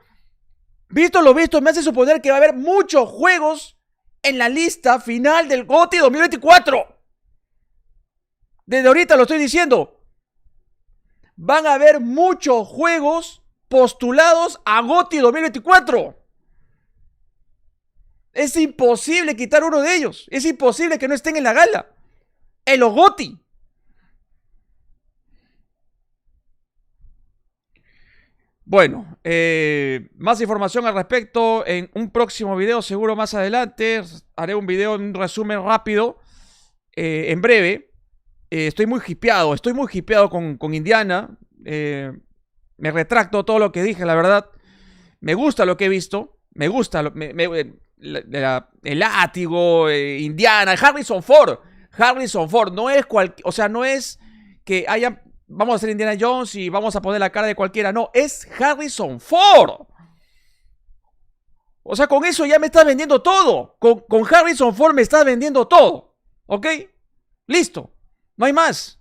Visto lo visto, me hace suponer que va a haber muchos juegos en la lista final del GOTY 2024. Desde ahorita lo estoy diciendo. Van a haber muchos juegos postulados a GOTY 2024. Es imposible quitar uno de ellos. Es imposible que no estén en la gala. En los GOTY. Bueno, más información al respecto en un próximo video, seguro más adelante. Haré un video, un resumen rápido, en breve. Estoy muy hipeado con Indiana. Me retracto todo lo que dije, la verdad. Me gusta lo que he visto. Me gusta el látigo, Indiana, Harrison Ford. No es o sea, no es que hayan... Vamos a hacer Indiana Jones y vamos a poner la cara de cualquiera. No, es Harrison Ford. O sea, con eso ya me estás vendiendo todo. Con Harrison Ford me estás vendiendo todo. ¿Ok? Listo. No hay más.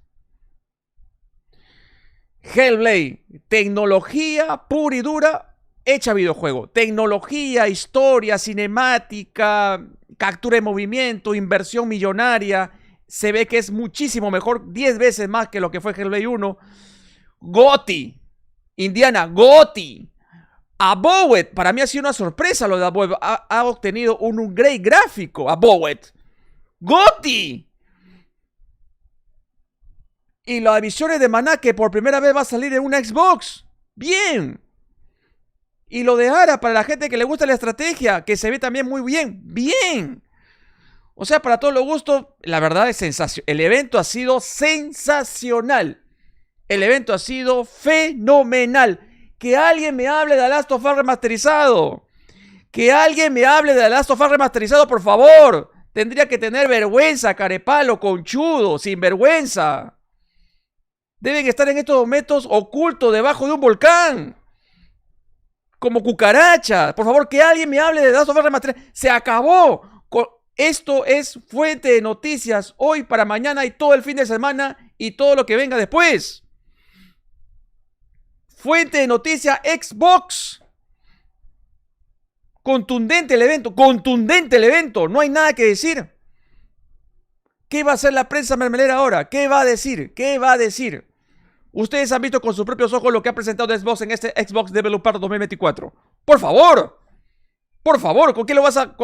Hellblade. Tecnología pura y dura hecha videojuego. Tecnología, historia, cinemática, captura de movimiento, inversión millonaria. Se ve que es muchísimo mejor, 10 veces más que lo que fue Hellblade 1. GOTY. Indiana, GOTY. Abowed, para mí ha sido una sorpresa lo de Abowed. Ha obtenido un upgrade gráfico. Abowed. GOTY. Y las visiones de Maná, que por primera vez va a salir en una Xbox. Bien. Y lo de Ara, para la gente que le gusta la estrategia, que se ve también muy bien. Bien. O sea, para todos los gustos, la verdad es sensacional. El evento ha sido sensacional. El evento ha sido fenomenal. Que alguien me hable de The Last of Us remasterizado. Que alguien me hable de The Last of Us remasterizado, por favor. Tendría que tener vergüenza, carepalo, conchudo, sin vergüenza. Deben estar en estos momentos ocultos debajo de un volcán. Como cucarachas. Por favor, que alguien me hable de The Last of Us remasterizado. Se acabó. Esto es fuente de noticias hoy para mañana y todo el fin de semana y todo lo que venga después. Fuente de noticias Xbox. Contundente el evento, no hay nada que decir. ¿Qué va a hacer la prensa mermelera ahora? ¿Qué va a decir? Ustedes han visto con sus propios ojos lo que ha presentado Xbox en este Xbox Developer 2024. Por favor. Por favor, ¿con qué lo vas a...?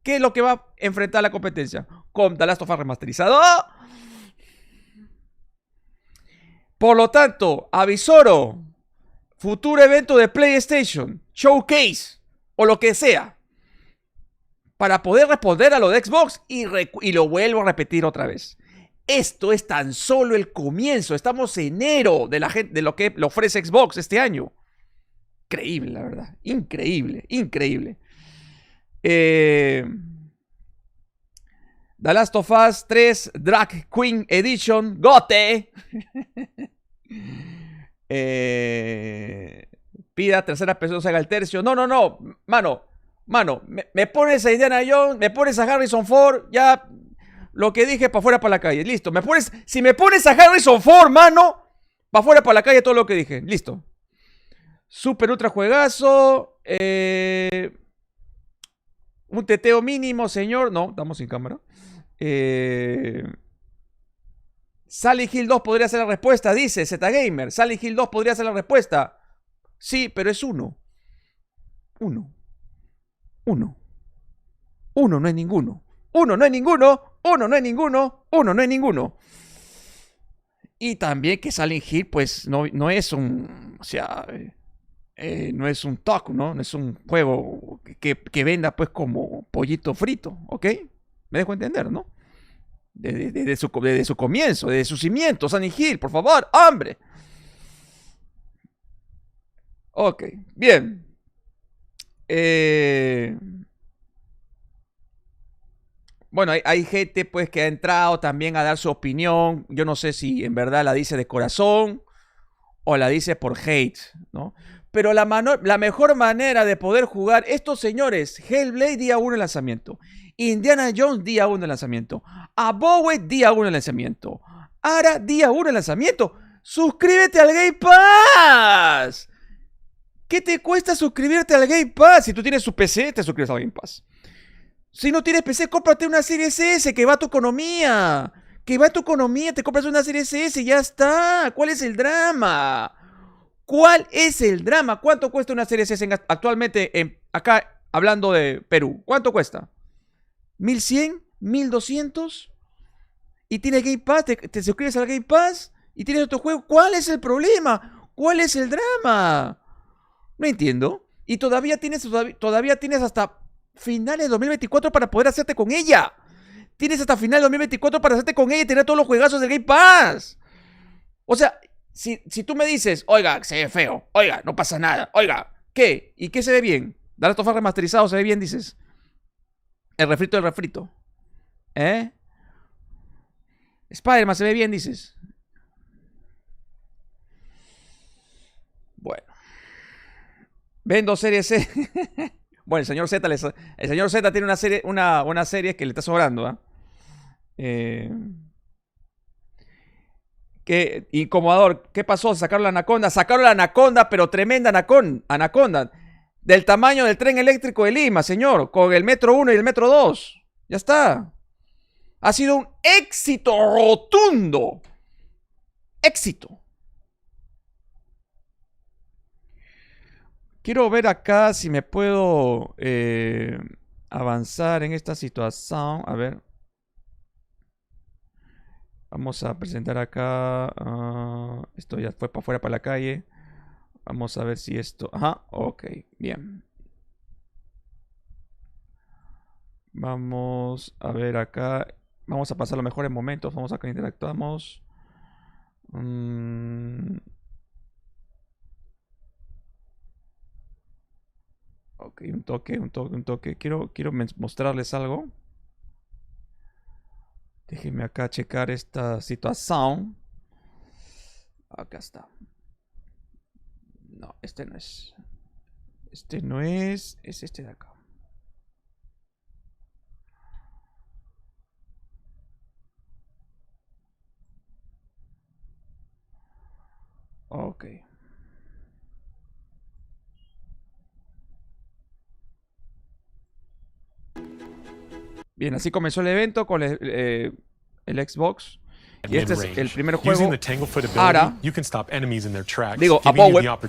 ¿Qué es lo que va a enfrentar la competencia? Con The Last of Us remasterizado. Por lo tanto, avisoro. Futuro evento de PlayStation. Showcase. O lo que sea. Para poder responder a lo de Xbox. Y lo vuelvo a repetir otra vez. Esto es tan solo el comienzo. Estamos en enero de lo que le ofrece Xbox este año. Increíble, la verdad. Increíble, increíble. The Last of Us 3 Drag Queen Edition GOTE. Pida tercera persona, haga el tercio. No, mano, me pones a Indiana Jones, me pones a Harrison Ford, ya lo que dije para afuera, para la calle, listo. Si me pones a Harrison Ford, mano, para afuera, para la calle, todo lo que dije, listo. Super ultra juegazo. Un teteo mínimo, señor. No, estamos sin cámara. Silent Hill 2 podría ser la respuesta, dice Zgamer. Silent Hill 2 podría ser la respuesta. Sí, pero es uno. Uno no es ninguno. Uno no es ninguno. Y también que Silent Hill, pues, no es un... O sea... no es un talk, ¿no? No es un juego que venda pues como pollito frito, ¿ok? Me dejo entender, ¿no? Desde su comienzo, desde sus cimientos, Silent Hill, por favor, ¡hombre! Ok, bien. Bueno, hay gente pues que ha entrado también a dar su opinión. Yo no sé si en verdad la dice de corazón o la dice por hate, ¿no? Pero la mejor manera de poder jugar estos señores, Hellblade día 1 de lanzamiento, Indiana Jones día 1 de lanzamiento, Abowed día 1 de lanzamiento, Ara día 1 de lanzamiento. ¡Suscríbete al Game Pass! ¿Qué te cuesta suscribirte al Game Pass? Si tú tienes su PC, te suscribes al Game Pass. Si no tienes PC, cómprate una Series S que va a tu economía. Te compras una Series S y ya está. ¿Cuál es el drama? ¿Cuánto cuesta una Series S actualmente acá, hablando de Perú? ¿Cuánto cuesta? ¿1100? ¿1200? ¿Y tienes Game Pass? ¿Te suscribes al Game Pass? ¿Y tienes otro juego? ¿Cuál es el problema? ¿Cuál es el drama? No entiendo. Y todavía tienes hasta finales de 2024 para poder hacerte con ella. Tienes hasta finales de 2024 para hacerte con ella y tener todos los juegazos del Game Pass. O sea... Si tú me dices, oiga, se ve feo, oiga, no pasa nada, oiga, ¿qué? ¿Y qué se ve bien? The Last of Us remasterizado se ve bien, dices. El refrito del refrito. Spider-Man se ve bien, dices. Bueno. Vendo Series C. Bueno, el señor Z tiene una serie que le está sobrando, ¿ah? ¿Qué incomodador? ¿Qué pasó? Sacaron la anaconda. Sacaron la anaconda, pero tremenda anaconda. Del tamaño del tren eléctrico de Lima, señor. Con el metro 1 y el metro 2. Ya está. Ha sido un éxito rotundo. Éxito. Quiero ver acá si me puedo avanzar en esta situación. A ver. Vamos a presentar acá. Esto ya fue para afuera, para la calle. Vamos a ver si esto... Ajá, ok, bien. Vamos a ver acá. Vamos a pasar los mejores momentos. Vamos acá, interactuamos. Ok, un toque. Quiero mostrarles algo. Déjenme acá checar esta situación. Acá está. No, este no es. Este no es. Es este de acá. Ok. Bien, así comenzó el evento con el Xbox. Y este es el primer juego. Ara. Digo, Aboweb.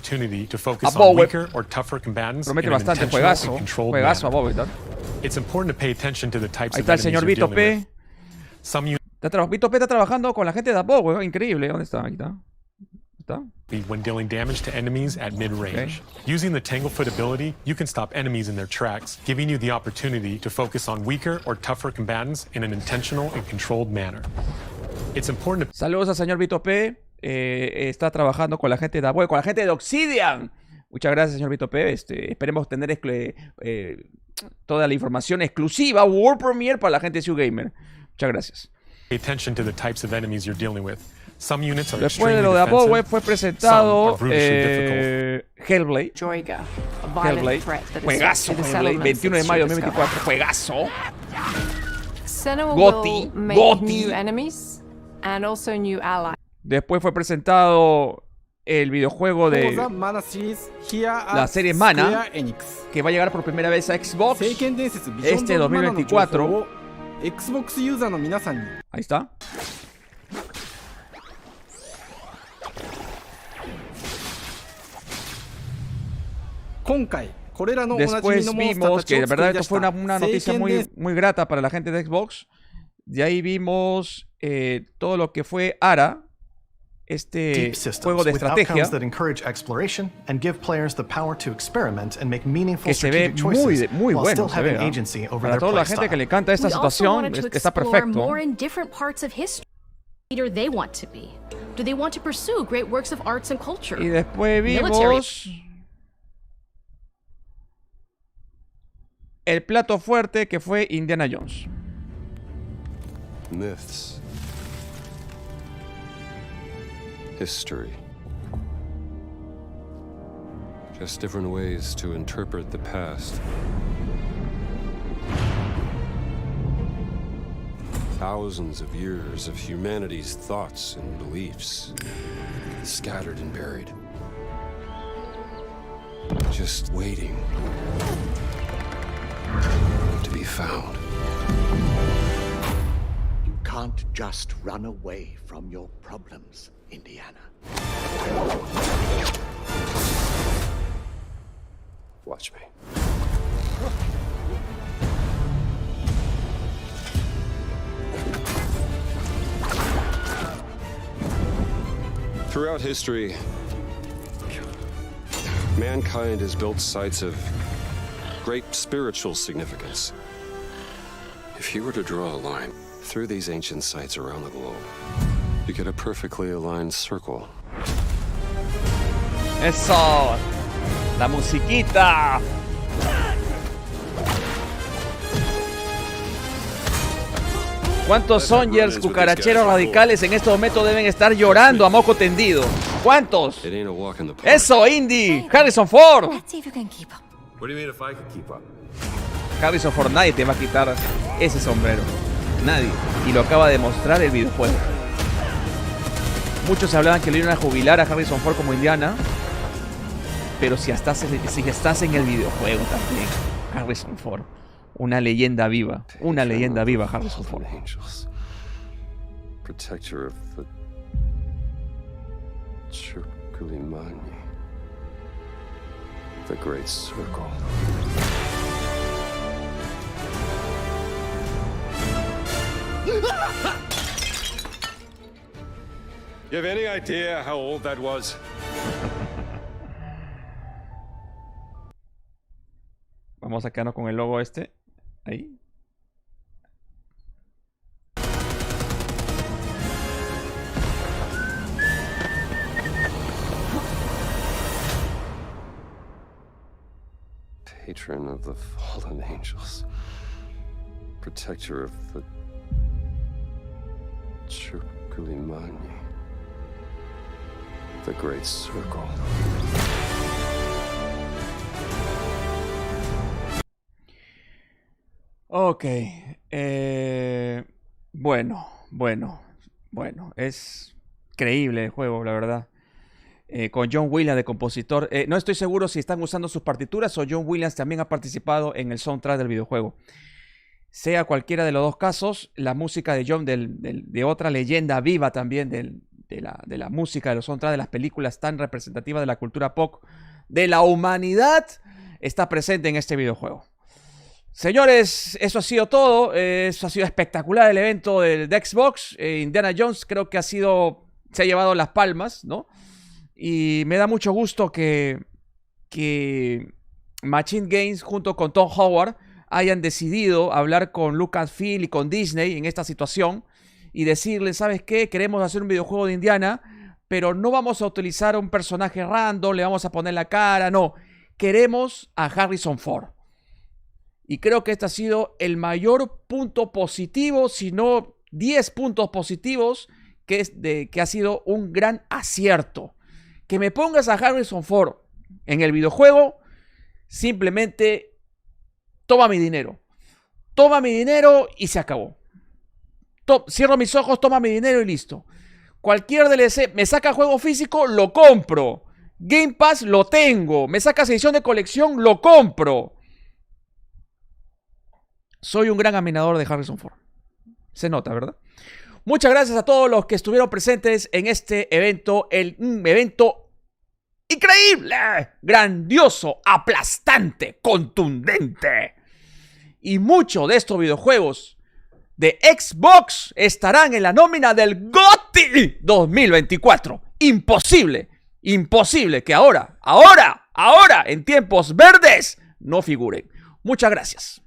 Promete bastante juegazo. Juegazo Aboweb, ¿no? Ahí está el señor Vito P. Vito P está trabajando con la gente de Aboweb. Increíble. ¿Dónde está? Ahí está. When dealing damage to enemies at mid-range. Using the Tanglefoot ability, you can stop enemies in their tracks, giving you the opportunity to focus on weaker or tougher combatants in an intentional and controlled manner. It's important to... Saludos al señor Vito P. Está trabajando con la gente de Aboweb, con la gente de Obsidian. Muchas gracias, señor Vito P. Esperemos tener toda la información exclusiva, World Premiere, para la gente de Sígueme. Muchas gracias. Pay attention to the types of enemies you're dealing with. Después de lo de Aboweb fue presentado Hellblade. Hellblade. Juegazo. Hellblade. 21 de mayo de 2024. Juegazo. Goti. Después fue presentado el videojuego de la serie Mana, que va a llegar por primera vez a Xbox este 2024. Ahí está. Después vimos que de verdad esto fue una noticia muy grata para la gente de Xbox. De ahí vimos todo lo que fue Ara, este juego de estrategia, que se ve muy bueno. Se ve, ¿eh? Para toda la gente que le encanta esta situación, está perfecto. Y después vimos el plato fuerte, que fue Indiana Jones. Myths. History. Just different ways to interpret the past. Thousands of years of humanity's thoughts and beliefs, scattered and buried. Just waiting to be found. You can't just run away from your problems, Indiana. Watch me. Throughout history, mankind has built sites of great spiritual significance. If you were to draw a line through these ancient sites around the globe, you get a perfectly aligned circle. ¡Eso! ¡La musiquita! ¿Cuántos Songers, cucaracheros radicales en este momento deben estar llorando a moco tendido? ¿Cuántos? ¡Eso, Indy! ¡Harrison Ford! Harrison Ford, nadie te va a quitar ese sombrero. Nadie. Y lo acaba de mostrar el videojuego. Muchos hablaban que le iban a jubilar a Harrison Ford como Indiana. Pero si estás en el videojuego también, Harrison Ford. Una leyenda viva. Una leyenda viva, Harrison Ford. Protector of the Chukulimani. The Great Circle. You have any idea how old that was? Vamos a quedarnos con el logo este. Ahí. Patron of the fallen angels. Protector of the Chukulimani. The Great Circle. Ok. Bueno. Es creíble el juego, la verdad. Con John Williams de compositor. No estoy seguro si están usando sus partituras o John Williams también ha participado en el soundtrack del videojuego. sea cualquiera de los dos casos, la música de John, de otra leyenda viva también de la música, de los soundtracks de las películas tan representativas de la cultura pop de la humanidad, está presente en este videojuego. Señores, eso ha sido todo. Eso ha sido espectacular el evento de Xbox. Indiana Jones creo que se ha llevado las palmas, ¿no? Y me da mucho gusto que Machine Games junto con Tom Howard hayan decidido hablar con Lucasfilm y con Disney en esta situación y decirles, ¿sabes qué? Queremos hacer un videojuego de Indiana, pero no vamos a utilizar un personaje random, le vamos a poner la cara, no. Queremos a Harrison Ford. Y creo que este ha sido el mayor punto positivo, si no 10 puntos positivos, que ha sido un gran acierto. Que me pongas a Harrison Ford en el videojuego, simplemente toma mi dinero. Toma mi dinero y se acabó. Cierro mis ojos, toma mi dinero y listo. Cualquier DLC, me saca juego físico, lo compro. Game Pass, lo tengo. Me sacas edición de colección, lo compro. Soy un gran admirador de Harrison Ford. Se nota, ¿verdad? Muchas gracias a todos los que estuvieron presentes en este evento. Un evento increíble, grandioso, aplastante, contundente. Y muchos de estos videojuegos de Xbox estarán en la nómina del GOTY 2024. Imposible que ahora, en tiempos verdes, no figuren. Muchas gracias.